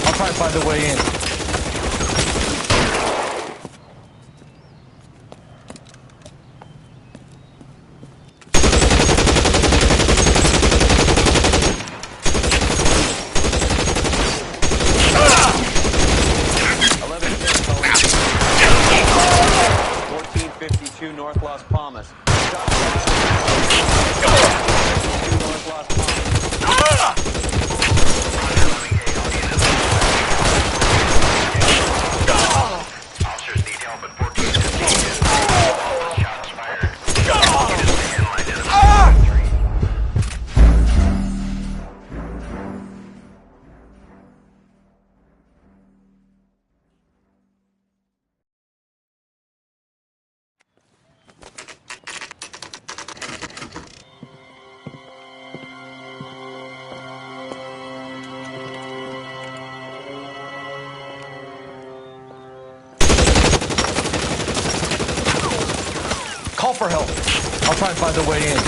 I'll try and find a way in. North Las Palmas. Call for help. I'll try and find a way in.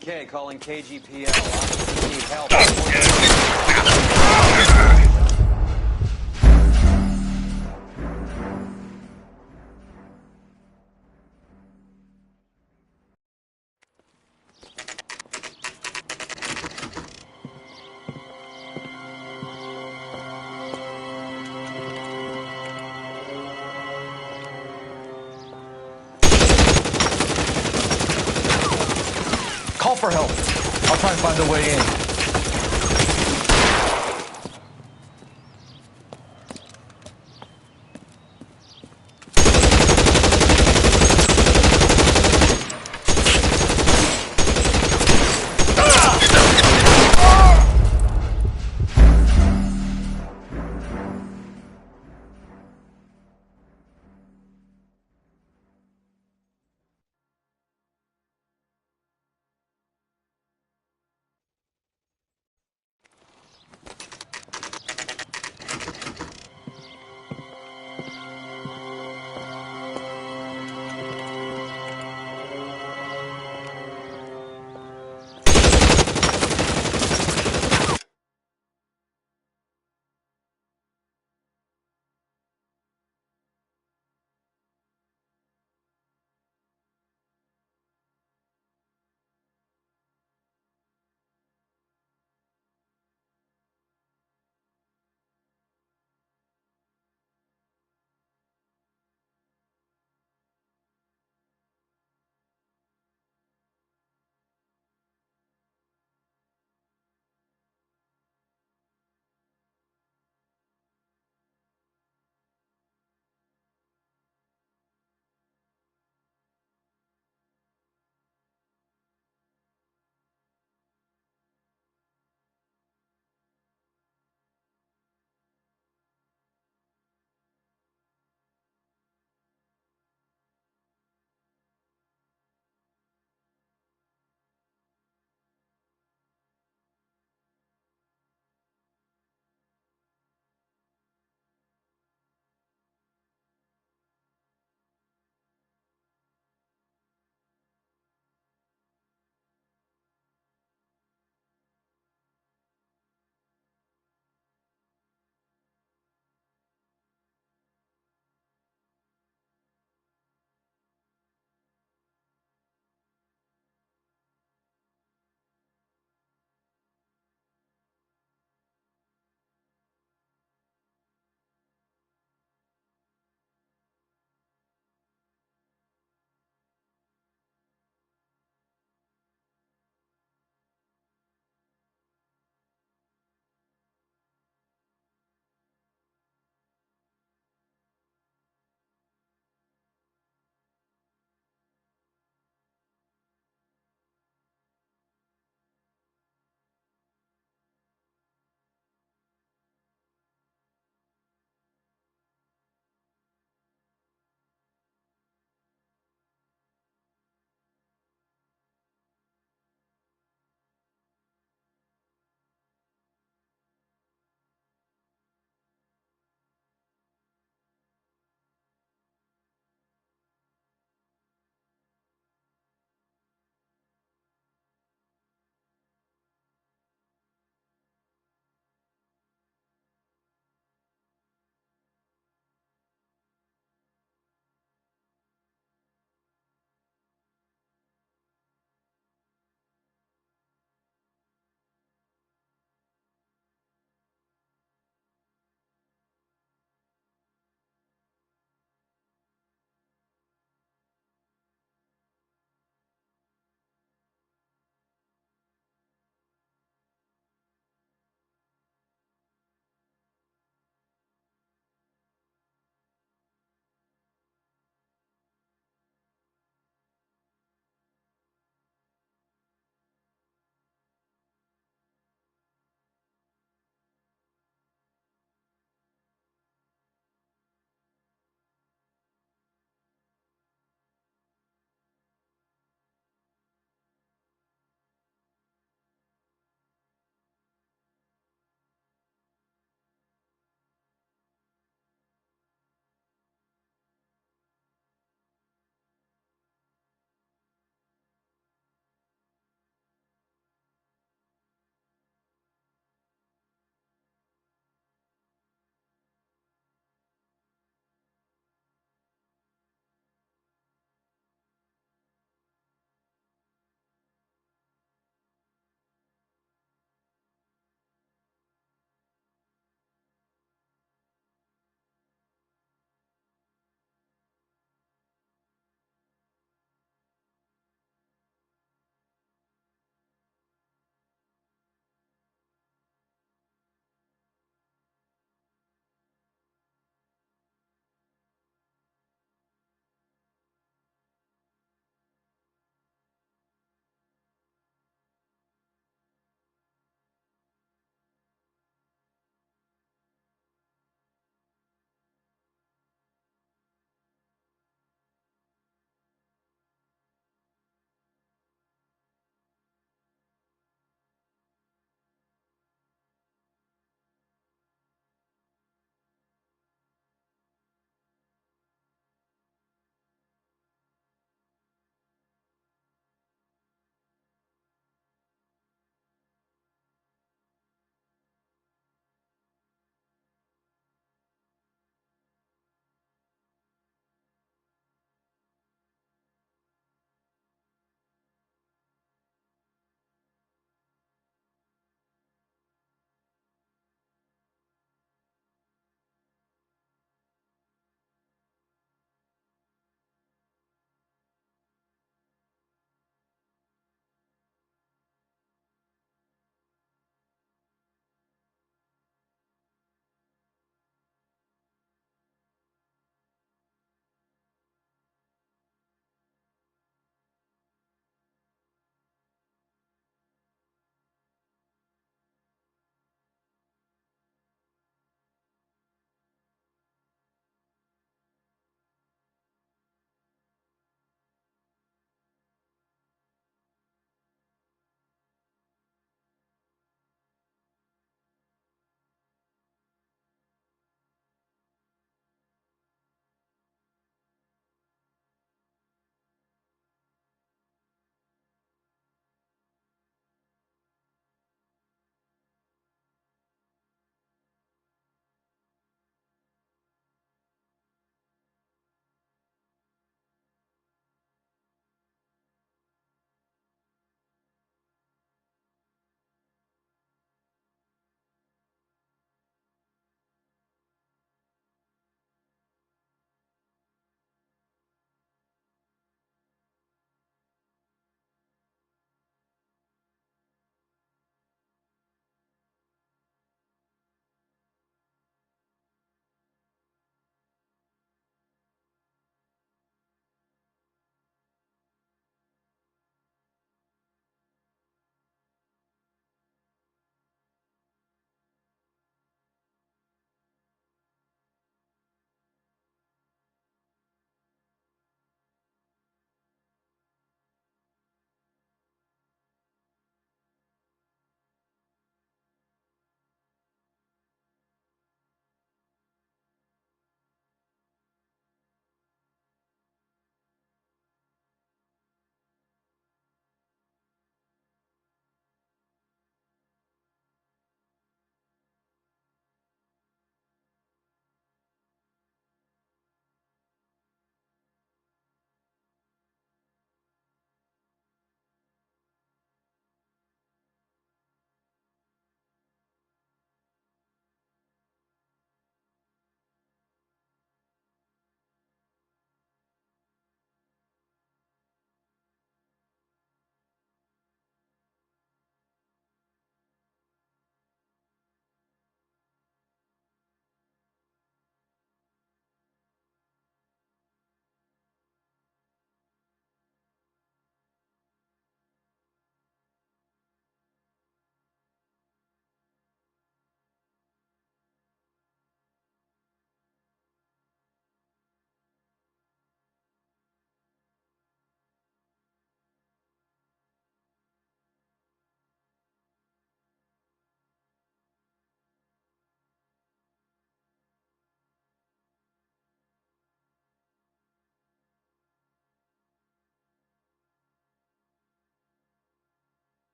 K calling KGPL. Need help. Call for help. I'll try and find a way in.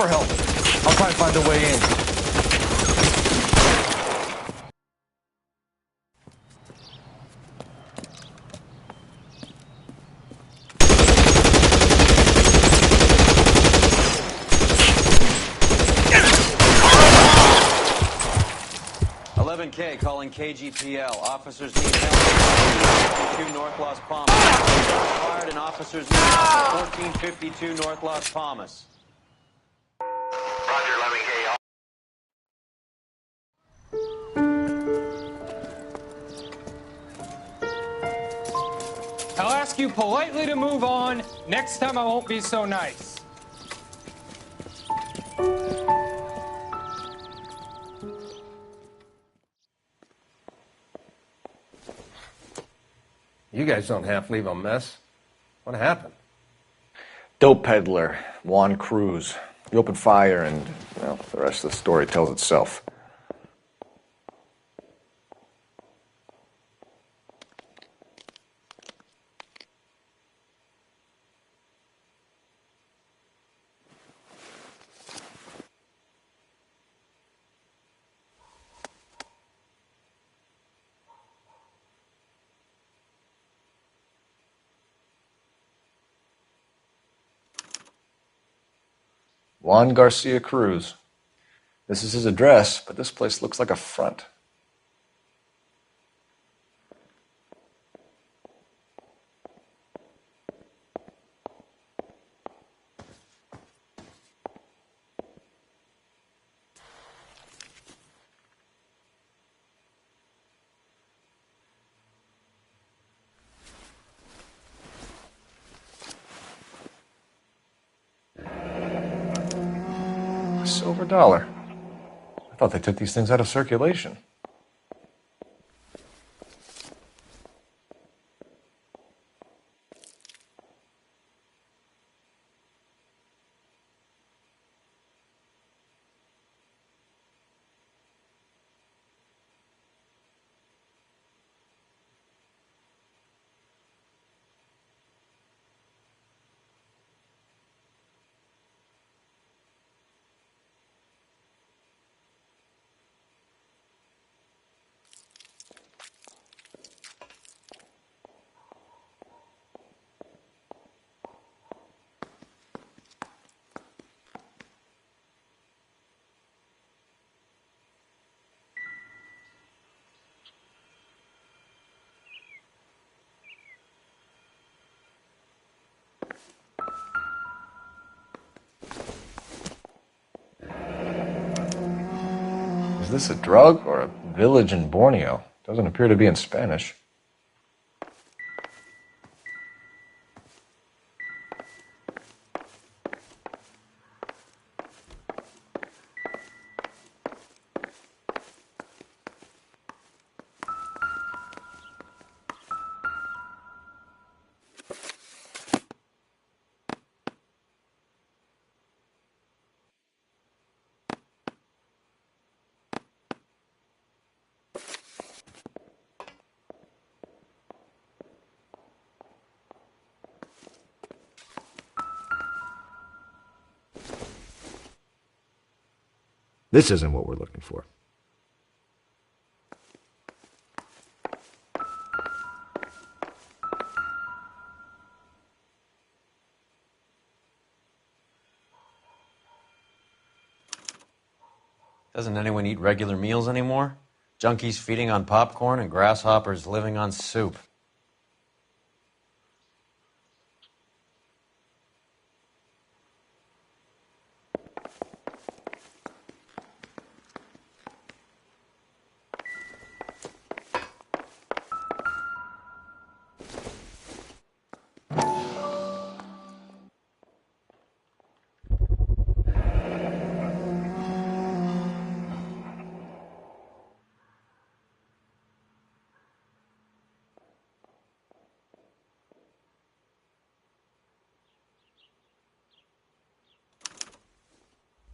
for help. I'll try and find a way in. K calling KGPL. Officers need help. 1452 North Las Palmas. Fired and officers need help. 1452 North Las Palmas. Roger, 11K. I'll ask you politely to move on. Next time I won't be so nice. You guys don't half leave a mess. What happened? Dope peddler, Juan Cruz. He opened fire and, well, the rest of the story tells itself. Juan Garcia Cruz. This is his address, but this place looks like a front. Silver dollar. I thought they took these things out of circulation. Is this a drug or a village in Borneo? Doesn't appear to be in Spanish. This isn't what we're looking for. Doesn't anyone eat regular meals anymore? Junkies feeding on popcorn and grasshoppers living on soup.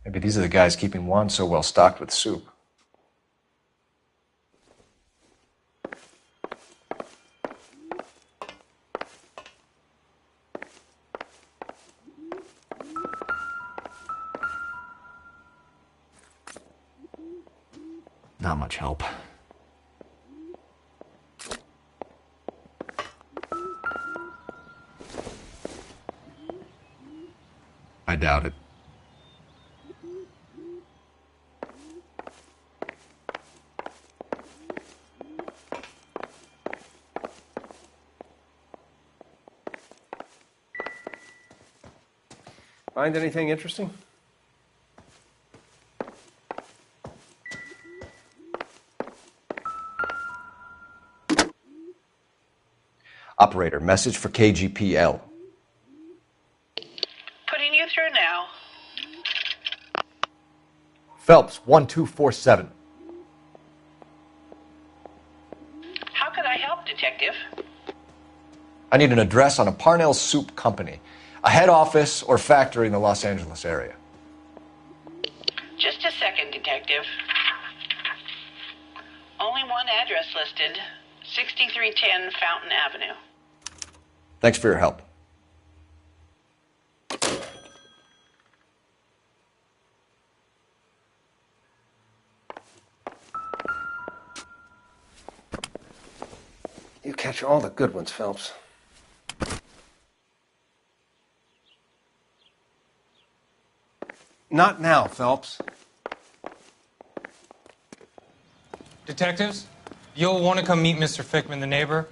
Maybe these are the guys keeping Juan so well stocked with soup. Not much help. I doubt it. Find anything interesting? Operator, message for KGPL. Putting you through now. Phelps, 1247. How could I help, Detective? I need an address on a Parnell Soup Company, a head office or factory in the Los Angeles area. Just a second, Detective. Only one address listed. 6310 Fountain Avenue. Thanks for your help. You catch all the good ones, Phelps. Not now, Phelps. Detectives, you'll want to come meet Mr. Fickman, the neighbor.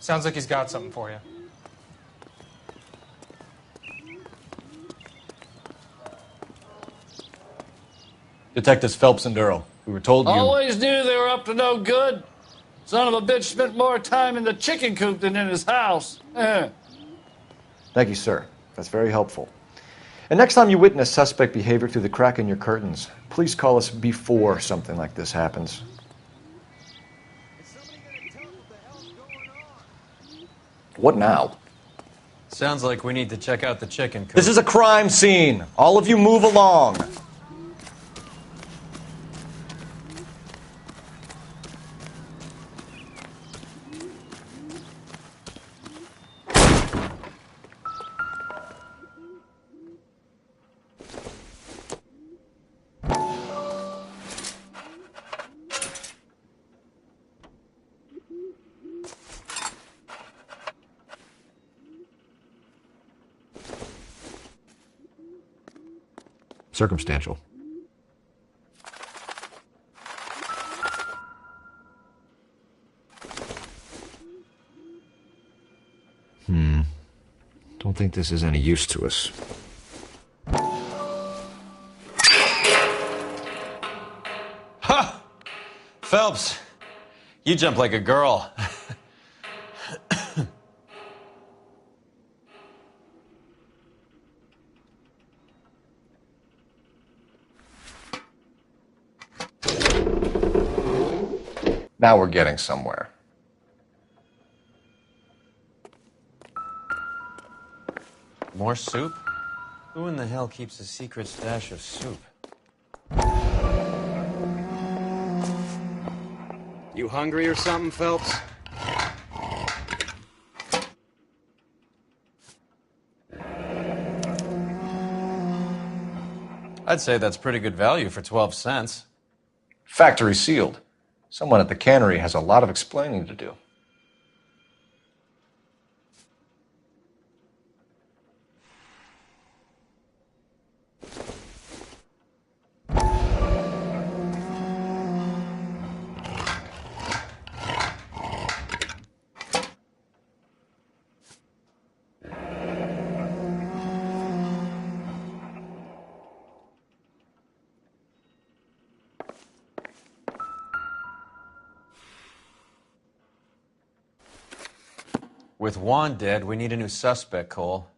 Sounds like he's got something for you. Detectives Phelps and Earl, we were told you... Always knew they were up to no good. Son of a bitch spent more time in the chicken coop than in his house. Thank you, sir. That's very helpful. And next time you witness suspect behavior through the crack in your curtains, please call us before something like this happens. What now? Sounds like we need to check out the chicken coop. This is a crime scene. All of you move along. Circumstantial. Don't think this is any use to us. Ha! Phelps, you jump like a girl. Now we're getting somewhere. More soup? Who in the hell keeps a secret stash of soup? You hungry or something, Phelps? I'd say that's pretty good value for 12 cents. Factory sealed. Someone at the cannery has a lot of explaining to do. With Juan dead, we need a new suspect, Cole.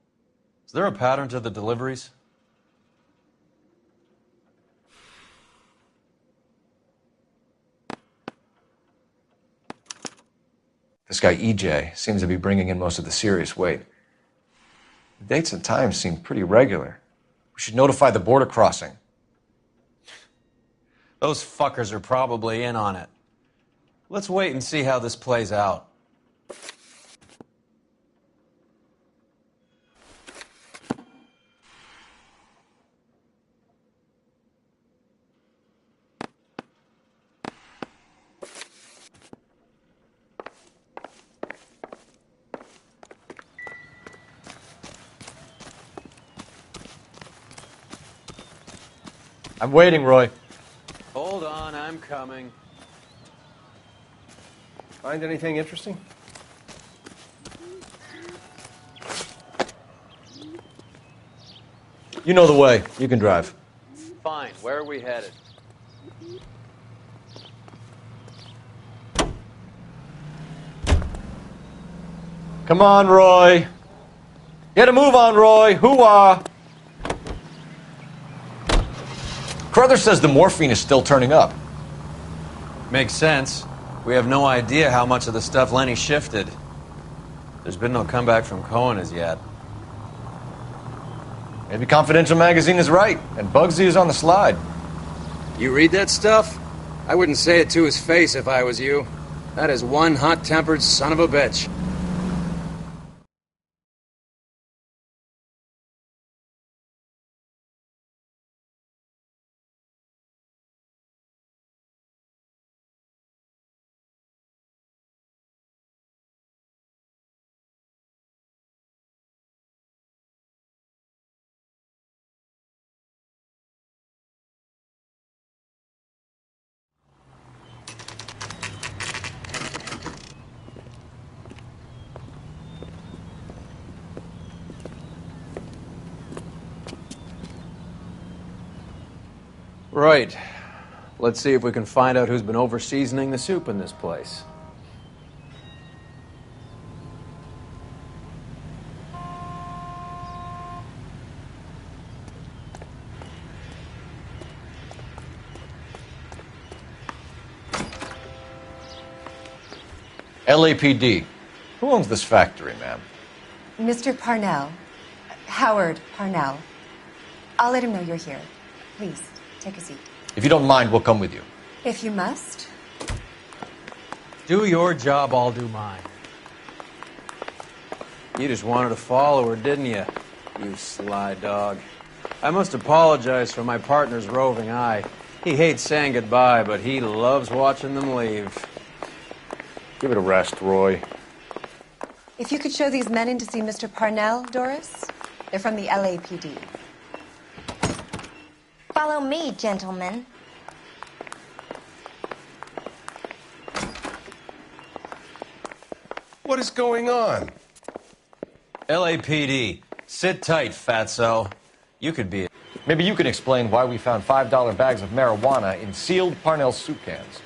Is there a pattern to the deliveries? This guy EJ seems to be bringing in most of the serious weight. The dates and times seem pretty regular. We should notify the border crossing. Those fuckers are probably in on it. Let's wait and see how this plays out. I'm waiting, Roy. Hold on, I'm coming. Find anything interesting? You know the way. You can drive. Fine. Where are we headed? Come on, Roy. Get a move on, Roy. Hoo-ah. Carruthers says the morphine is still turning up. Makes sense. We have no idea how much of the stuff Lenny shifted. There's been no comeback from Cohen as yet. Maybe Confidential Magazine is right, and Bugsy is on the slide. You read that stuff? I wouldn't say it to his face if I was you. That is one hot-tempered son of a bitch. Right. Let's see if we can find out who's been over-seasoning the soup in this place. LAPD. Who owns this factory, ma'am? Mr. Parnell. Howard Parnell. I'll let him know you're here. Please, take a seat. If you don't mind, we'll come with you. If you must. Do your job, I'll do mine. You just wanted to follow her, didn't you? You sly dog. I must apologize for my partner's roving eye. He hates saying goodbye, but he loves watching them leave. Give it a rest, Roy. If you could show these men in to see Mr. Parnell, Doris. They're from the LAPD. Follow me, gentlemen. What is going on? LAPD. Sit tight, fatso. You could be... Maybe you can explain why we found $5 bags of marijuana in sealed Parnell soup cans.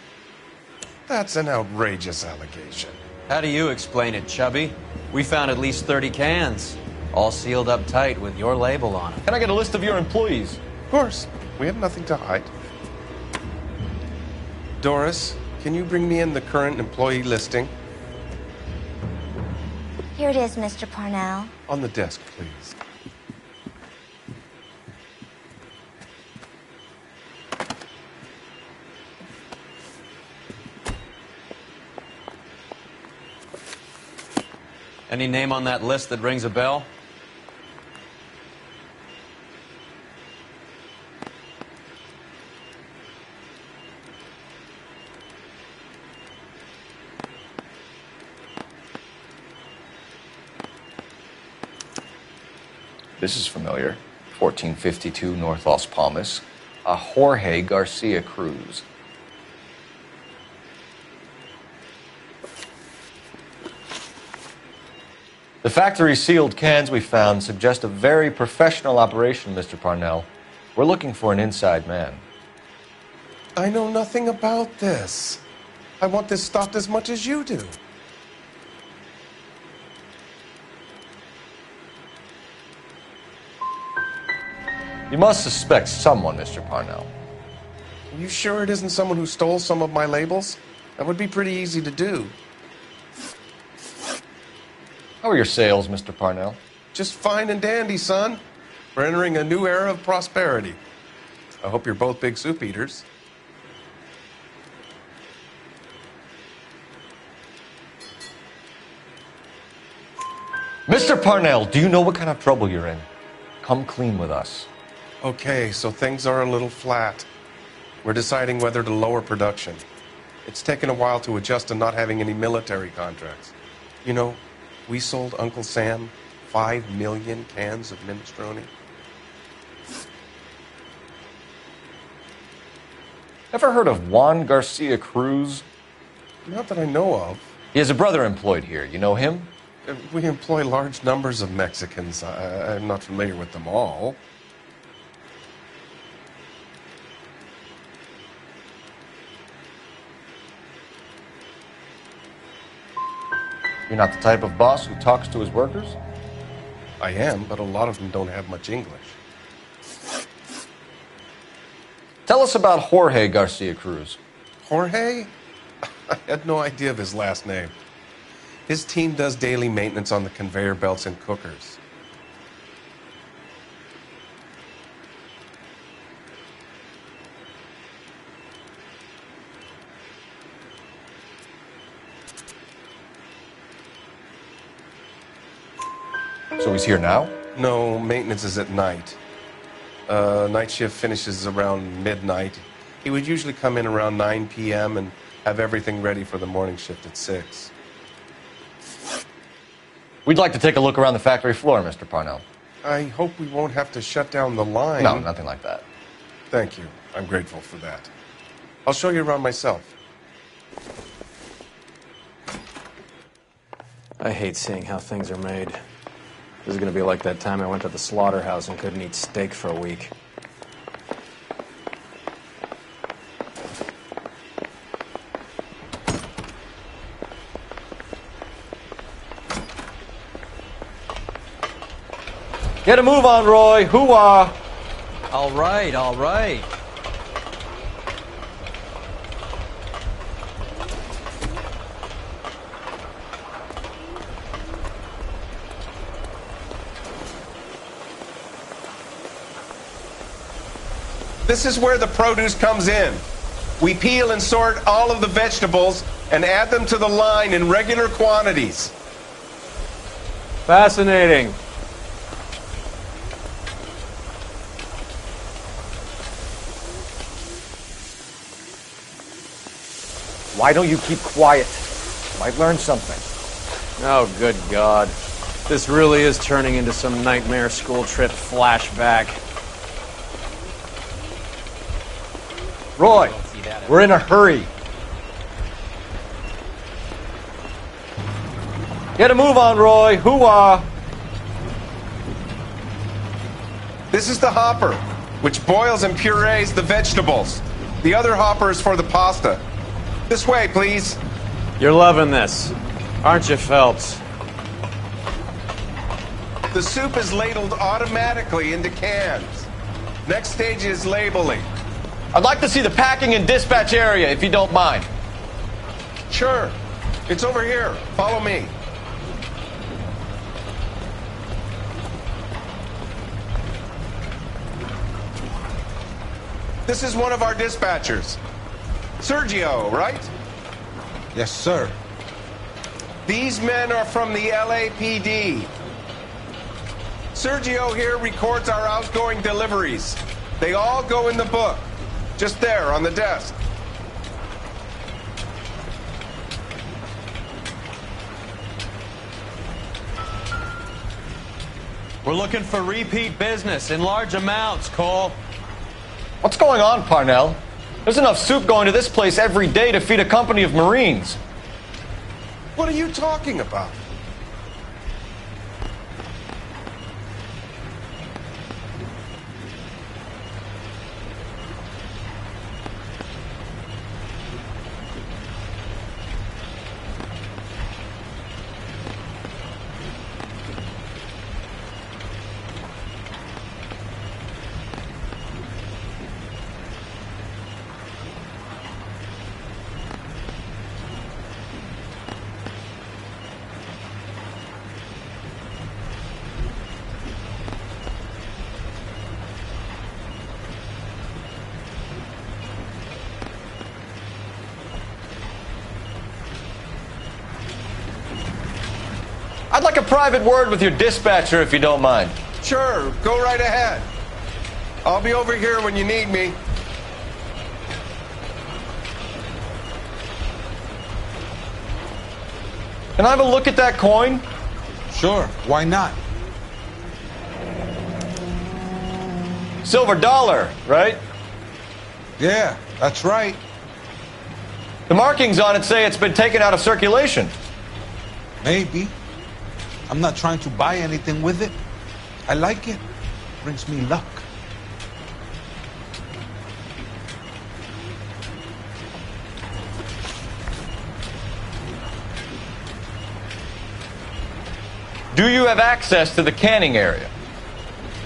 That's an outrageous allegation. How do you explain it, Chubby? We found at least 30 cans, all sealed up tight with your label on it. Can I get a list of your employees? Of course. We have nothing to hide. Doris, can you bring me in the current employee listing? Here it is, Mr. Parnell. On the desk, please. Any name on that list that rings a bell? This is familiar. 1452 North Las Palmas. A Jorge Garcia Cruz. The factory sealed cans we found suggest a very professional operation, Mr. Parnell. We're looking for an inside man. I know nothing about this. I want this stopped as much as you do. You must suspect someone, Mr. Parnell. Are you sure it isn't someone who stole some of my labels? That would be pretty easy to do. How are your sales, Mr. Parnell? Just fine and dandy, son. We're entering a new era of prosperity. I hope you're both big soup eaters. Mr. Parnell, do you know what kind of trouble you're in? Come clean with us. Okay, so things are a little flat. We're deciding whether to lower production. It's taken a while to adjust to not having any military contracts. You know, we sold Uncle Sam 5 million cans of minestrone. Ever heard of Juan Garcia Cruz? Not that I know of. He has a brother employed here. You know him? We employ large numbers of Mexicans. I'm not familiar with them all. You're not the type of boss who talks to his workers? I am, but a lot of them don't have much English. Tell us about Jorge Garcia Cruz. Jorge? I had no idea of his last name. His team does daily maintenance on the conveyor belts and cookers. So he's here now? No, maintenance is at night. Night shift finishes around midnight. He would usually come in around 9 p.m. and have everything ready for the morning shift at 6. We'd like to take a look around the factory floor, Mr. Parnell. I hope we won't have to shut down the line. No, nothing like that. Thank you. I'm grateful for that. I'll show you around myself. I hate seeing how things are made. This is going to be like that time I went to the slaughterhouse and couldn't eat steak for a week. Get a move on, Roy. Hoo-ah. All right, all right. This is where the produce comes in. We peel and sort all of the vegetables and add them to the line in regular quantities. Fascinating. Why don't you keep quiet? Might learn something. Oh, good God. This really is turning into some nightmare school trip flashback. Roy, we're in a hurry. Get a move on, Roy. Hoo-ah. This is the hopper, which boils and purees the vegetables. The other hopper is for the pasta. This way, please. You're loving this, aren't you, Phelps? The soup is ladled automatically into cans. Next stage is labeling. I'd like to see the packing and dispatch area, if you don't mind. Sure. It's over here. Follow me. This is one of our dispatchers. Sergio, right? Yes, sir. These men are from the LAPD. Sergio here records our outgoing deliveries. They all go in the book. Just there on the desk. We're looking for repeat business in large amounts, Cole. What's going on, Parnell? There's enough soup going to this place every day to feed a company of Marines. What are you talking about? I'd like a private word with your dispatcher, if you don't mind. Sure, go right ahead. I'll be over here when you need me. Can I have a look at that coin? Sure, why not? Silver dollar, right? Yeah, That's right. The markings on it say it's been taken out of circulation. Maybe. I'm not trying to buy anything with it. I like it. Brings me luck. Do you have access to the canning area?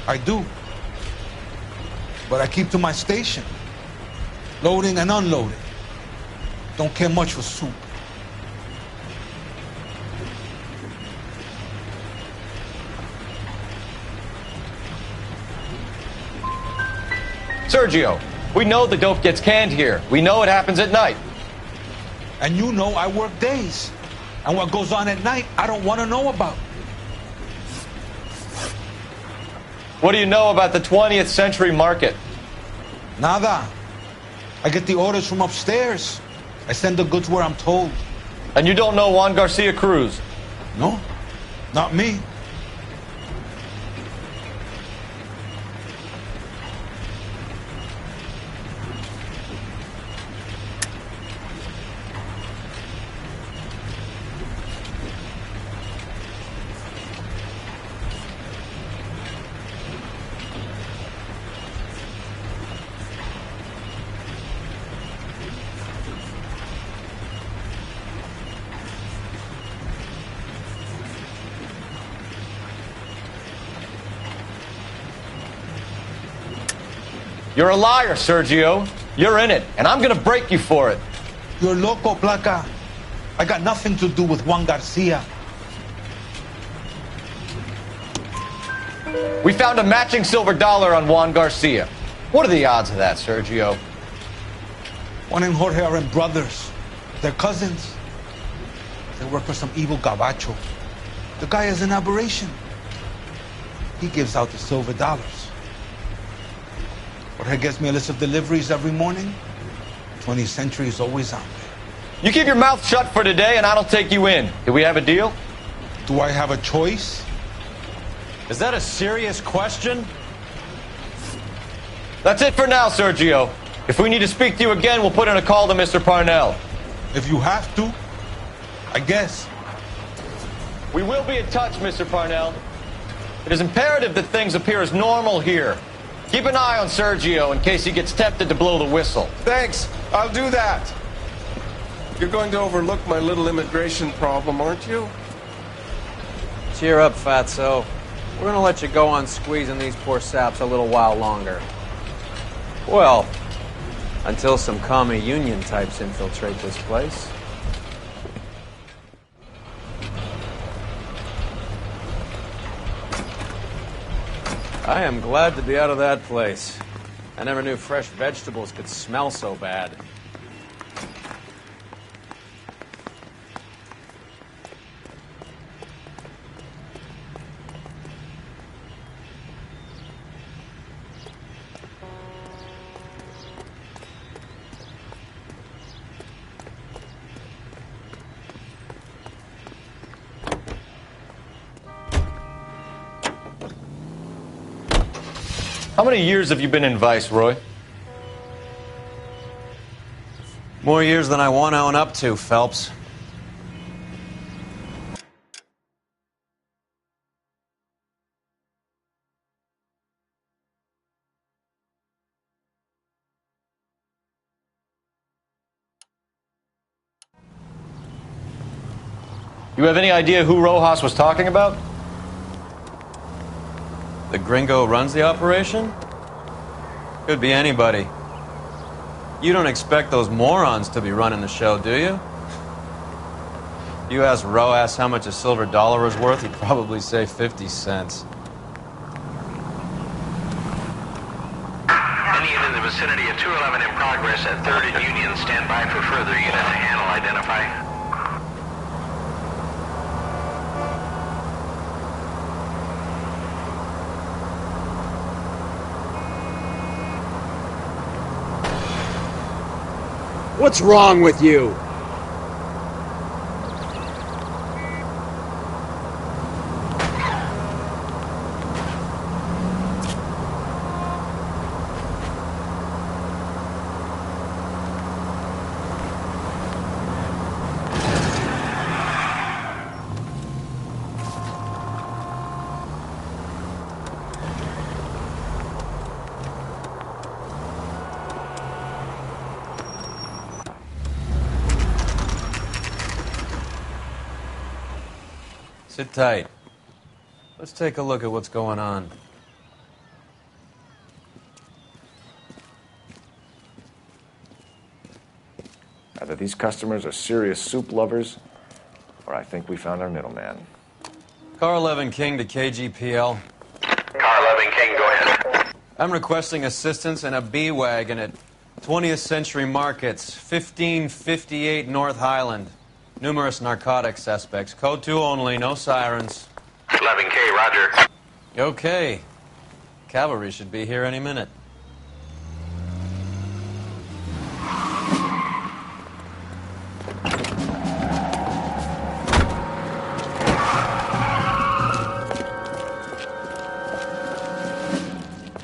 I do. But I keep to my station. Loading and unloading. Don't care much for soup. Sergio, we know the dope gets canned here. We know it happens at night. And you know I work days. And what goes on at night, I don't want to know about. What do you know about the 20th century market? Nada. I get the orders from upstairs. I send the goods where I'm told. And you don't know Juan Garcia Cruz? No, not me. You're a liar, Sergio. You're in it, and I'm gonna break you for it. You're loco, Placa. I got nothing to do with Juan Garcia. We found a matching silver dollar on Juan Garcia. What are the odds of that, Sergio? Juan and Jorge are brothers. They're cousins. They work for some evil gabacho. The guy is an aberration. He gives out the silver dollars. Jorge gets me a list of deliveries every morning. 20th century is always on there. You keep your mouth shut for today, and I don't take you in. Do we have a deal? Do I have a choice? Is that a serious question? That's it for now, Sergio. If we need to speak to you again, we'll put in a call to Mr. Parnell. If you have to, I guess. We will be in touch, Mr. Parnell. It is imperative that things appear as normal here. Keep an eye on Sergio in case he gets tempted to blow the whistle. Thanks. I'll do that. You're going to overlook my little immigration problem, aren't you? Cheer up, Fatso. We're gonna let you go on squeezing these poor saps a little while longer. Well, until some commie union types infiltrate this place. I am glad to be out of that place. I never knew fresh vegetables could smell so bad. How many years have you been in Vice, Roy? More years than I want to own up to, Phelps. You have any idea who Rojas was talking about? The gringo runs the operation? Could be anybody. You don't expect those morons to be running the show, do you? You ask Rojas how much a silver dollar is worth, he'd probably say 50 cents. Indian in the vicinity of 211 in progress at 3rd and Union. Stand by for further unit to handle identify. What's wrong with you? Sit tight. Let's take a look at what's going on. Either these customers are serious soup lovers, or I think we found our middleman. Car 11 King to KGPL. Car 11 King, go ahead. I'm requesting assistance in a B-Wagon at 20th Century Markets, 1558 North Highland. Numerous narcotic suspects. Code 2 only, no sirens. 11K, roger. Okay. Cavalry should be here any minute.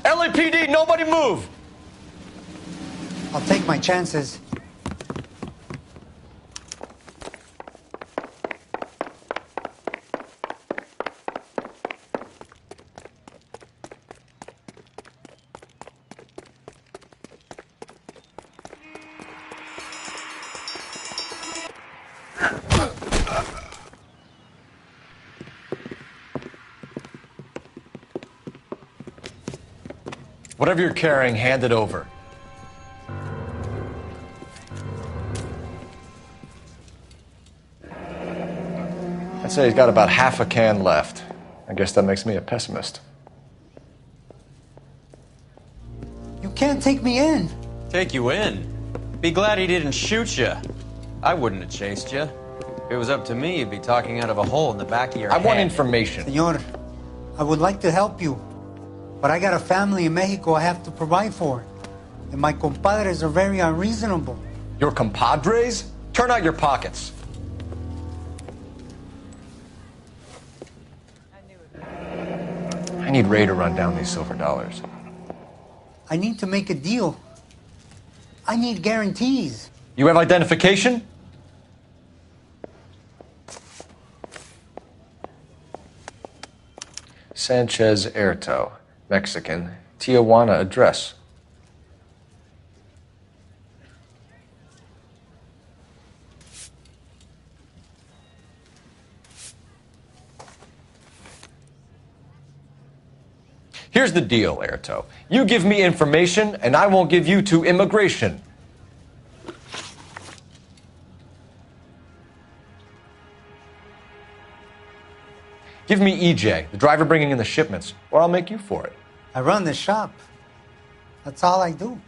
LAPD, nobody move! I'll take my chances. Whatever you're carrying, hand it over. I'd say he's got about half a can left. I guess that makes me a pessimist. You can't take me in. Take you in? Be glad he didn't shoot you. I wouldn't have chased you. If it was up to me, you'd be talking out of a hole in the back of your head. I want information. Senor, I would like to help you, but I got a family in Mexico I have to provide for. And my compadres are very unreasonable. Your compadres? Turn out your pockets. I need Ray to run down these silver dollars. I need to make a deal. I need guarantees. You have identification? Sanchez Erto, Mexican, Tijuana address. Here's the deal, Erto. You give me information, and I won't give you to immigration. Give me EJ, the driver bringing in the shipments, or I'll make you for it. I run the shop. That's all I do.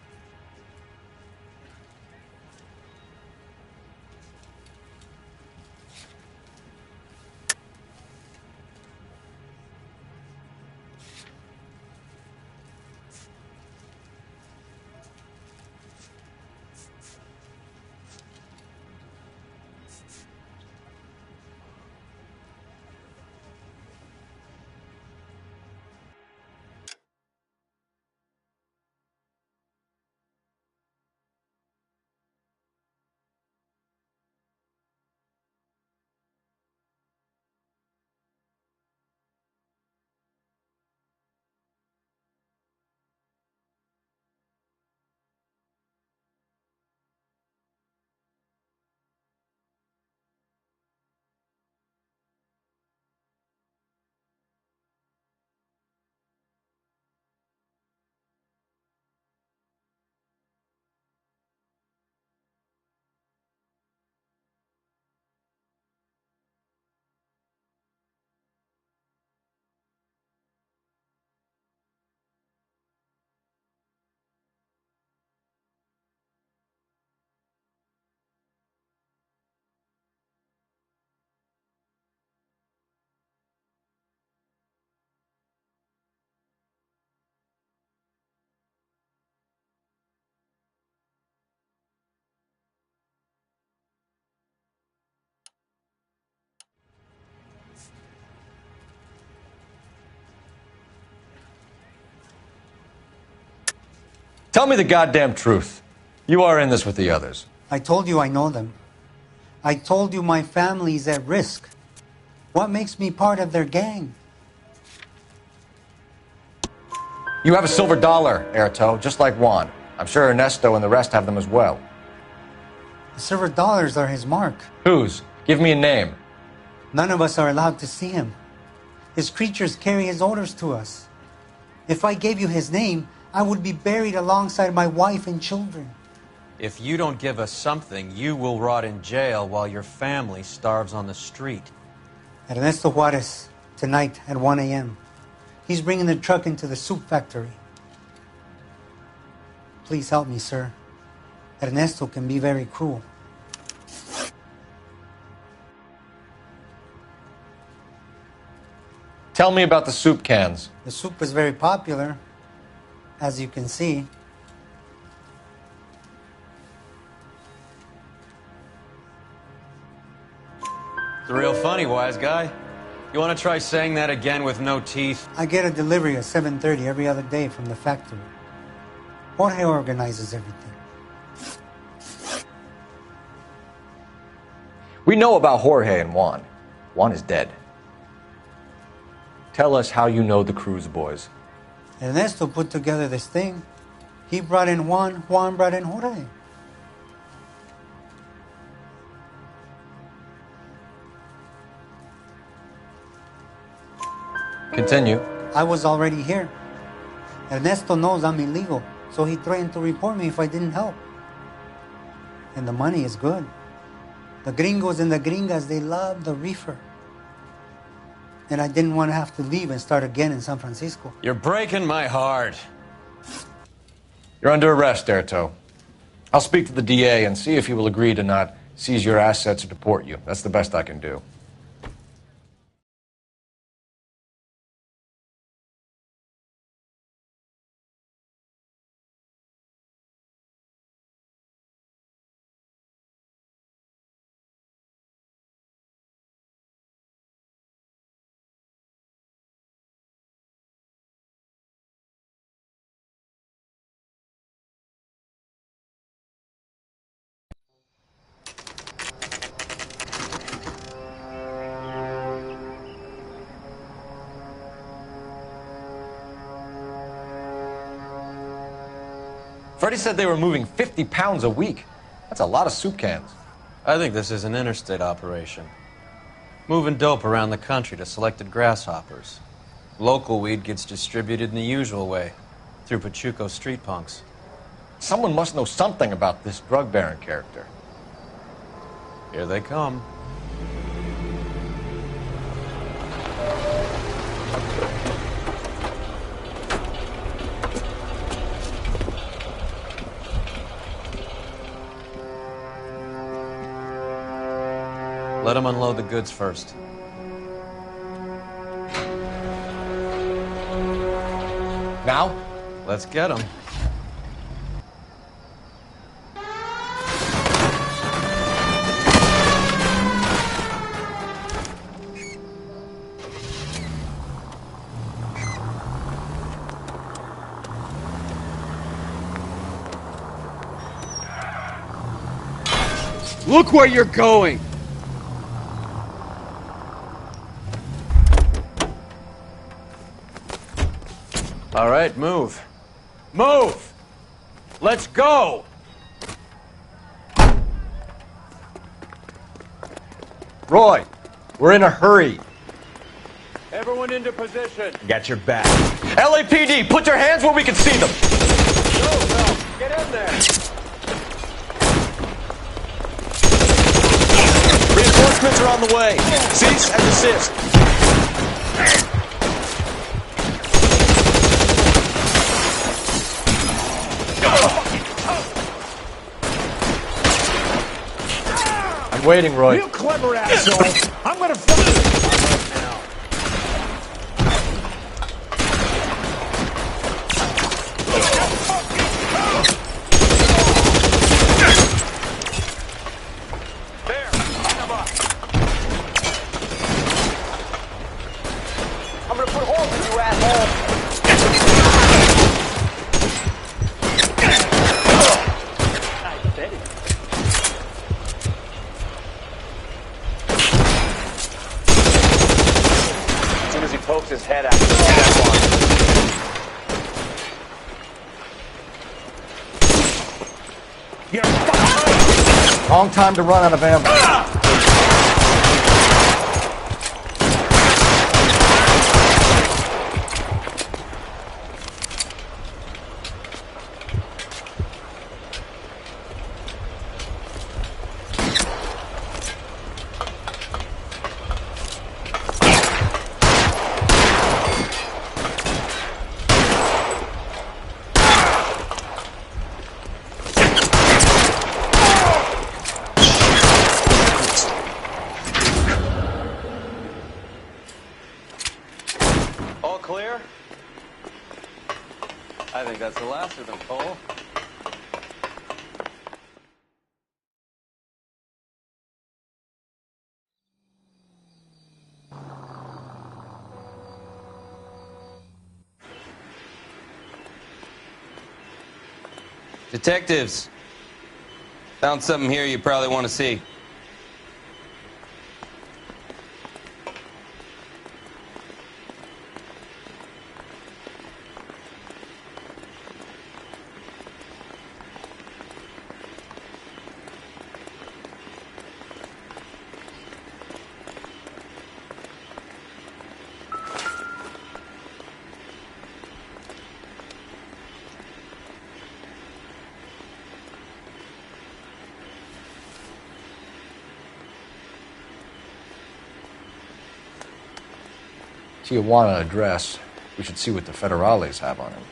Tell me the goddamn truth. You are in this with the others. I told you I know them. I told you my family's at risk. What makes me part of their gang? You have a silver dollar, Erto, just like Juan. I'm sure Ernesto and the rest have them as well. The silver dollars are his mark. Whose? Give me a name. None of us are allowed to see him. His creatures carry his orders to us. If I gave you his name, I would be buried alongside my wife and children. If you don't give us something, you will rot in jail while your family starves on the street. Ernesto Juarez, tonight at 1 a.m. He's bringing the truck into the soup factory. Please help me, sir. Ernesto can be very cruel. Tell me about the soup cans. The soup is very popular, as you can see. It's real funny, wise guy. You want to try saying that again with no teeth? I get a delivery at 7:30 every other day from the factory. Jorge organizes everything. We know about Jorge and Juan. Juan is dead. Tell us how you know the Cruz boys. Ernesto put together this thing. He brought in Juan, Juan brought in Jorge. Continue. I was already here. Ernesto knows I'm illegal, so he threatened to report me if I didn't help. And the money is good. The gringos and the gringas, they love the reefer. And I didn't want to have to leave and start again in San Francisco. You're breaking my heart. You're under arrest, Erto. I'll speak to the DA and see if he will agree to not seize your assets or deport you. That's the best I can do. Freddie said they were moving 50 pounds a week. That's a lot of soup cans. I think this is an interstate operation. Moving dope around the country to selected grasshoppers. Local weed gets distributed in the usual way, through Pachuco street punks. Someone must know something about this drug baron character. Here they come. Let them unload the goods first. Now? Let's get them. Look where you're going! All right, move. Move! Let's go! Roy, we're in a hurry. Everyone into position. Got your back. LAPD, put your hands where we can see them. Go, get in there. Reinforcements are on the way. Cease and desist. I'm waiting, Roy. You clever asshole! I'm gonna fuck you now. I'm gonna put holes in you, asshole. As soon as he pokes his head out, Wrong time to run out of ammo. clear? I think that's the last of them, Cole. Detectives, found something here you probably want to see. Tijuana address. We should see what the federales have on him.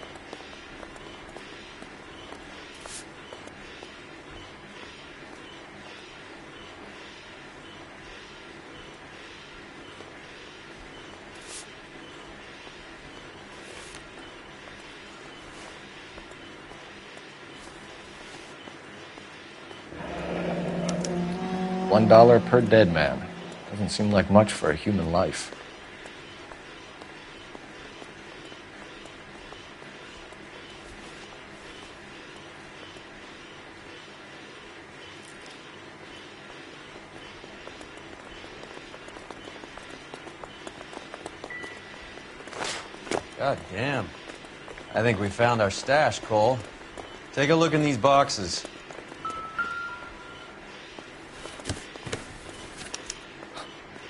$1 per dead man. Doesn't seem like much for a human life. God damn. I think we found our stash, Cole. Take a look in these boxes.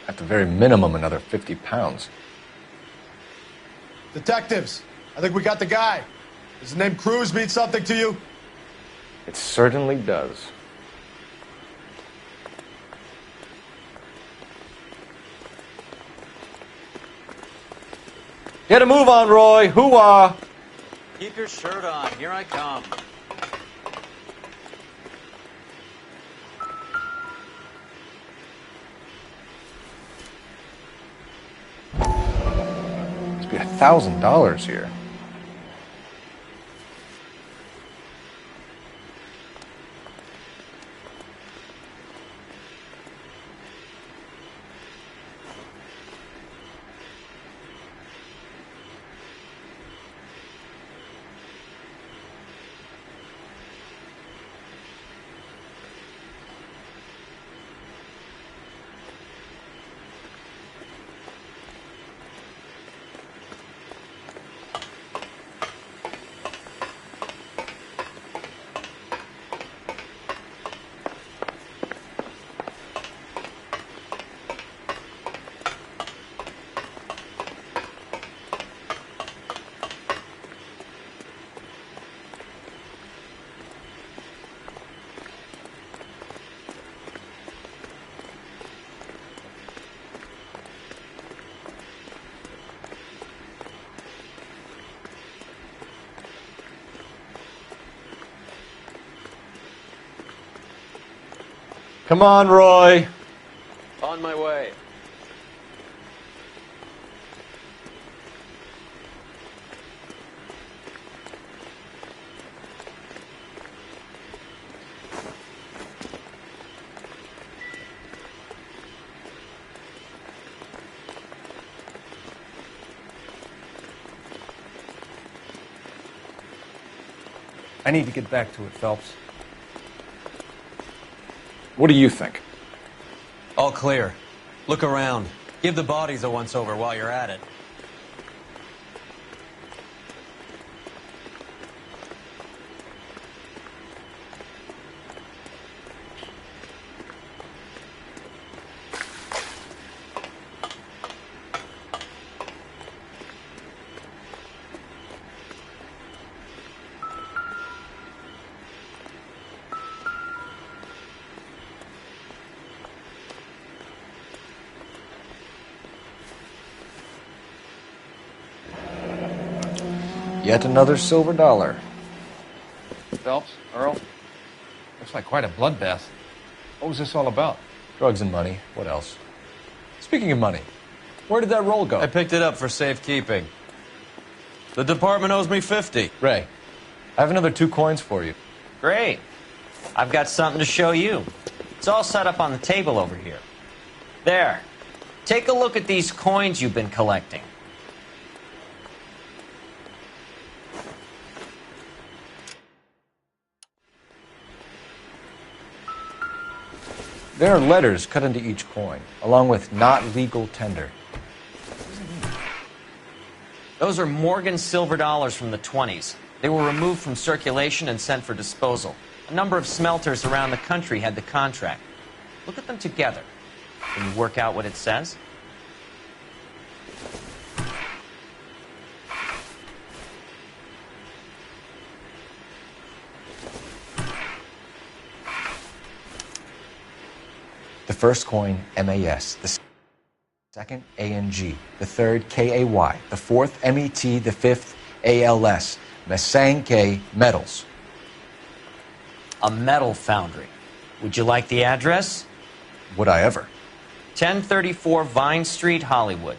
At the very minimum, another 50 pounds. Detectives, I think we got the guy. Does the name Cruz mean something to you? It certainly does. Get a move on, Roy. Hoo-ah. Keep your shirt on. Here I come. Must be $1,000 here. Come on, Roy. On my way. I need to get back to it, Phelps. What do you think? All clear. Look around. Give the bodies a once-over while you're at it. Yet another silver dollar. Phelps, Earl, looks like quite a bloodbath. What was this all about? Drugs and money. What else? Speaking of money, where did that roll go? I picked it up for safekeeping. The department owes me 50. Ray, I have another 2 coins for you. Great. I've got something to show you. It's all set up on the table over here. There. Take a look at these coins you've been collecting. There are letters cut into each coin, along with not legal tender. Those are Morgan silver dollars from the 20s. They were removed from circulation and sent for disposal. A number of smelters around the country had the contract. Look at them together. Can you work out what it says? The first coin, MAS. The second, ANG. The third, KAY. The fourth, MET. The fifth, ALS. Masanke Metals. A metal foundry. Would you like the address? Would I ever? 1034 Vine Street, Hollywood.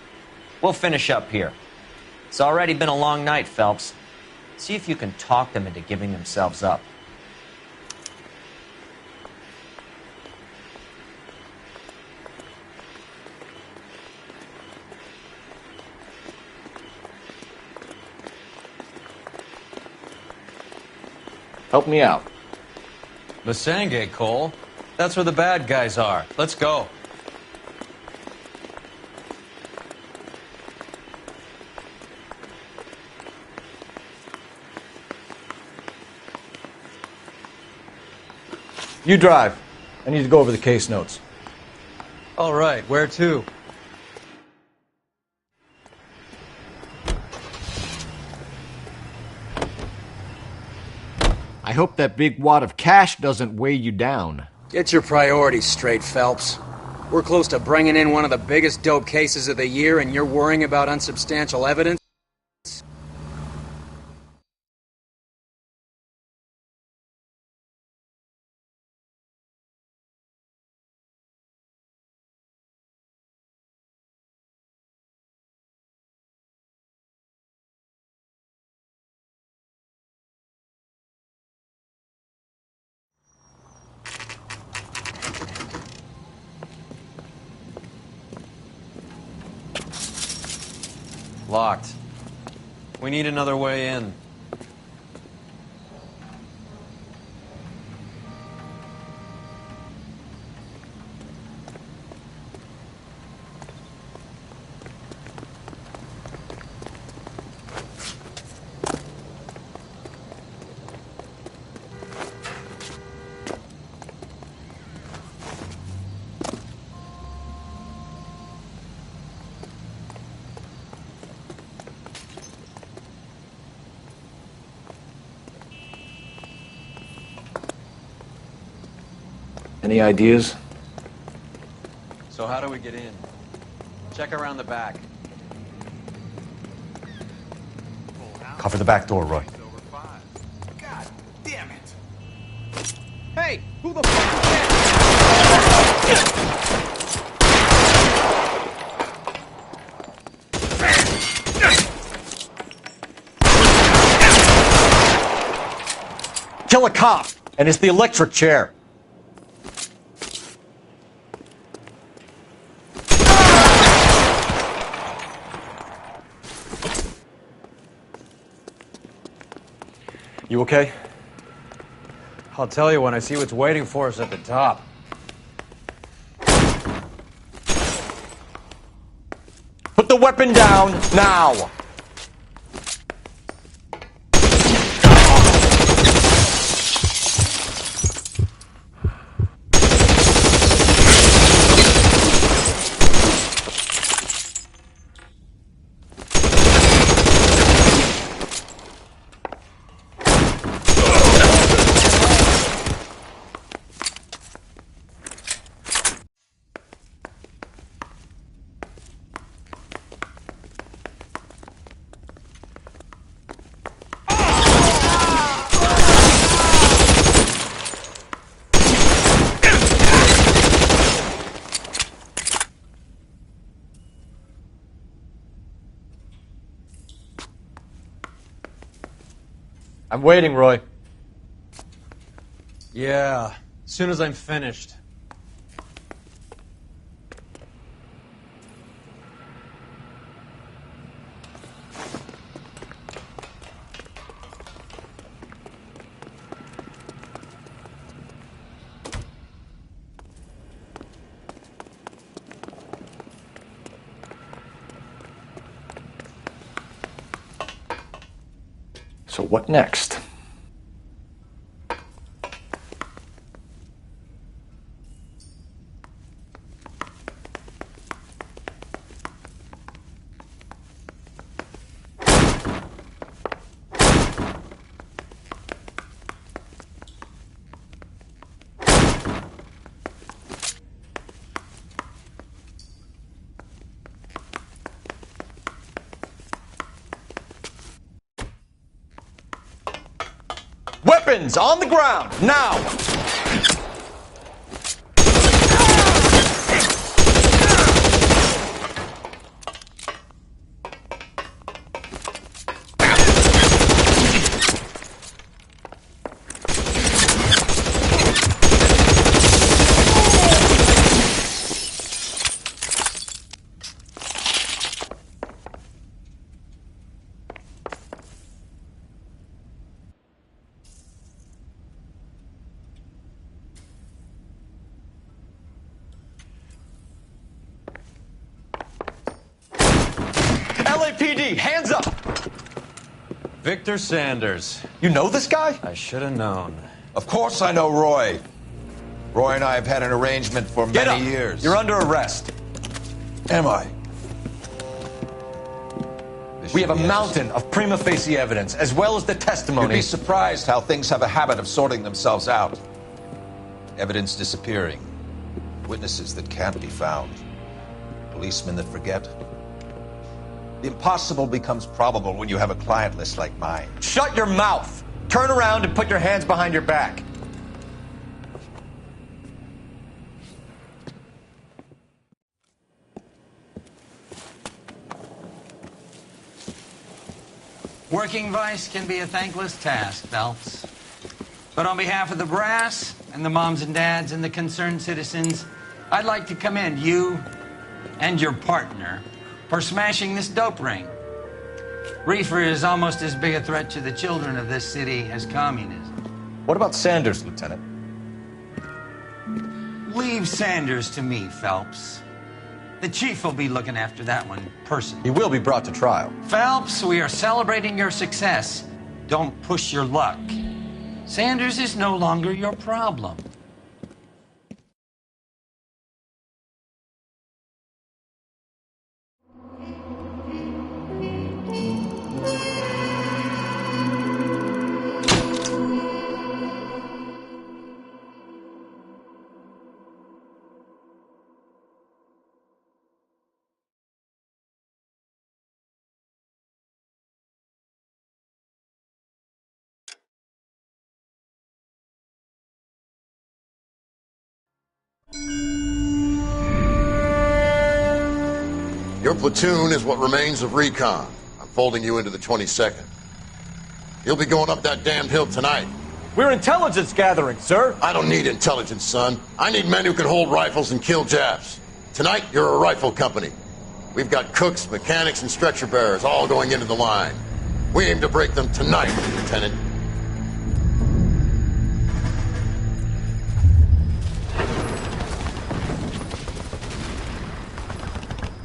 We'll finish up here. It's already been a long night, Phelps. See if you can talk them into giving themselves up. Help me out. Masangay, Cole. That's where the bad guys are. Let's go. You drive. I need to go over the case notes. All right, where to? I hope that big wad of cash doesn't weigh you down. Get your priorities straight, Phelps. We're close to bringing in one of the biggest dope cases of the year, and you're worrying about unsubstantial evidence? Locked. We need another way in. Any ideas? So how do we get in? Check around the back. Cover the back door, Roy. God damn it! Hey, who the fuck is Kill a cop, and it's the electric chair. You okay? I'll tell you when I see what's waiting for us at the top. Put the weapon down, now! I'm waiting, Roy. Yeah, as soon as I'm finished. So what next? Weapons on the ground, now! LAPD, hands up! Victor Sanders. You know this guy? I should have known. Of course I know Roy. Roy and I have had an arrangement for Get many up. years. You're under arrest. Am I? We have a mountain of prima facie evidence, as well as the testimony. You'd be surprised how things have a habit of sorting themselves out. Evidence disappearing. Witnesses that can't be found. Policemen that forget. The impossible becomes probable when you have a client list like mine. Shut your mouth! Turn around and put your hands behind your back. Working vice can be a thankless task, Phelps. But on behalf of the brass and the moms and dads and the concerned citizens, I'd like to commend you and your partner for smashing this dope ring. Reefer is almost as big a threat to the children of this city as communism. What about Sanders, Lieutenant? Leave Sanders to me, Phelps. The chief will be looking after that one personally. He will be brought to trial. Phelps, we are celebrating your success. Don't push your luck. Sanders is no longer your problem. Your platoon is what remains of recon. I'm folding you into the 22nd. You'll be going up that damned hill tonight. We're intelligence gathering, sir. I don't need intelligence, son. I need men who can hold rifles and kill Japs. Tonight, you're a rifle company. We've got cooks, mechanics, and stretcher bearers all going into the line. We aim to break them tonight, Lieutenant.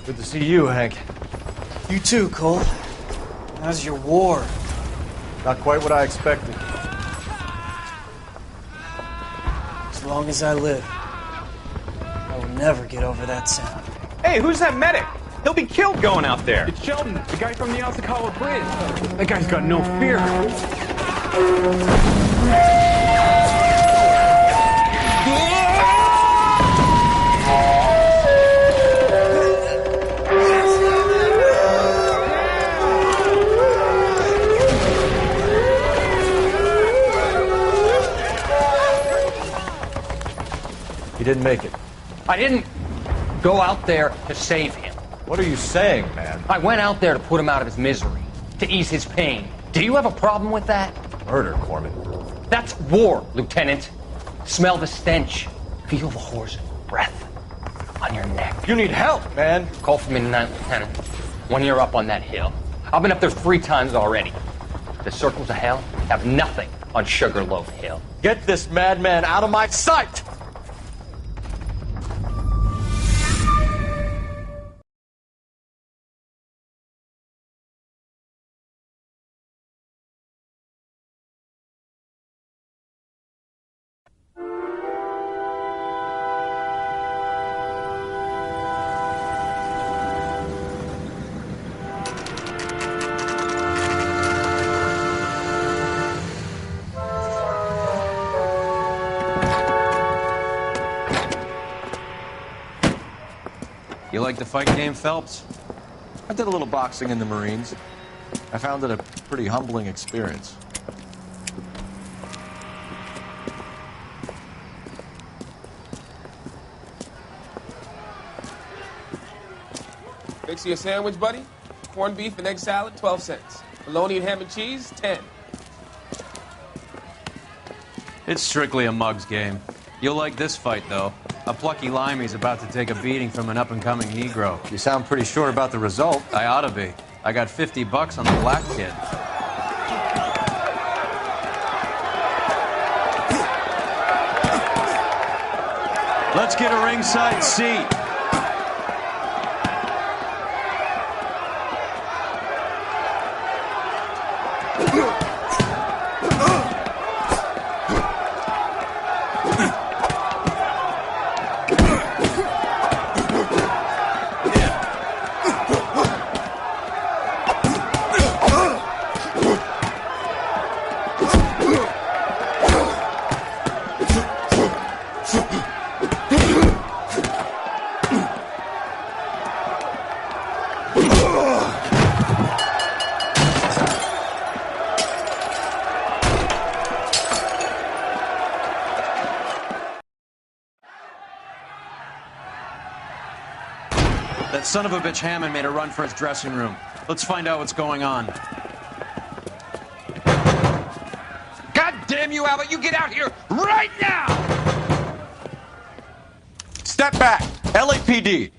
Good to see you, Hank. You too, Cole. How's your war? Not quite what I expected. As long as I live, I will never get over that sound. Hey, who's that medic? He'll be killed going out there. It's Sheldon, the guy from the Osakawa Bridge. That guy's got no fear. He didn't make it. I didn't go out there to save him. What are you saying, man? I went out there to put him out of his misery, to ease his pain. Do you have a problem with that? murder, Corman. That's war, Lieutenant. Smell the stench. Feel the horse's breath on your neck. You need help, man. Call for me tonight, Lieutenant. When you're up on that hill. I've been up there 3 times already. The circles of hell have nothing on Sugarloaf Hill. Get this madman out of my sight! You like the fight game, Phelps? I did a little boxing in the Marines. I found it a pretty humbling experience. Fix you a sandwich, buddy? Corned beef and egg salad, 12 cents. Bologna and ham and cheese, 10. It's strictly a mug's game. You'll like this fight, though. A plucky limey's about to take a beating from an up-and-coming Negro. You sound pretty sure about the result. I ought to be. I got $50 on the black kid. Let's get a ringside seat. That son of a bitch Hammond made a run for his dressing room. Let's find out what's going on. God damn you, Albert, you get out here right now! Step back! LAPD!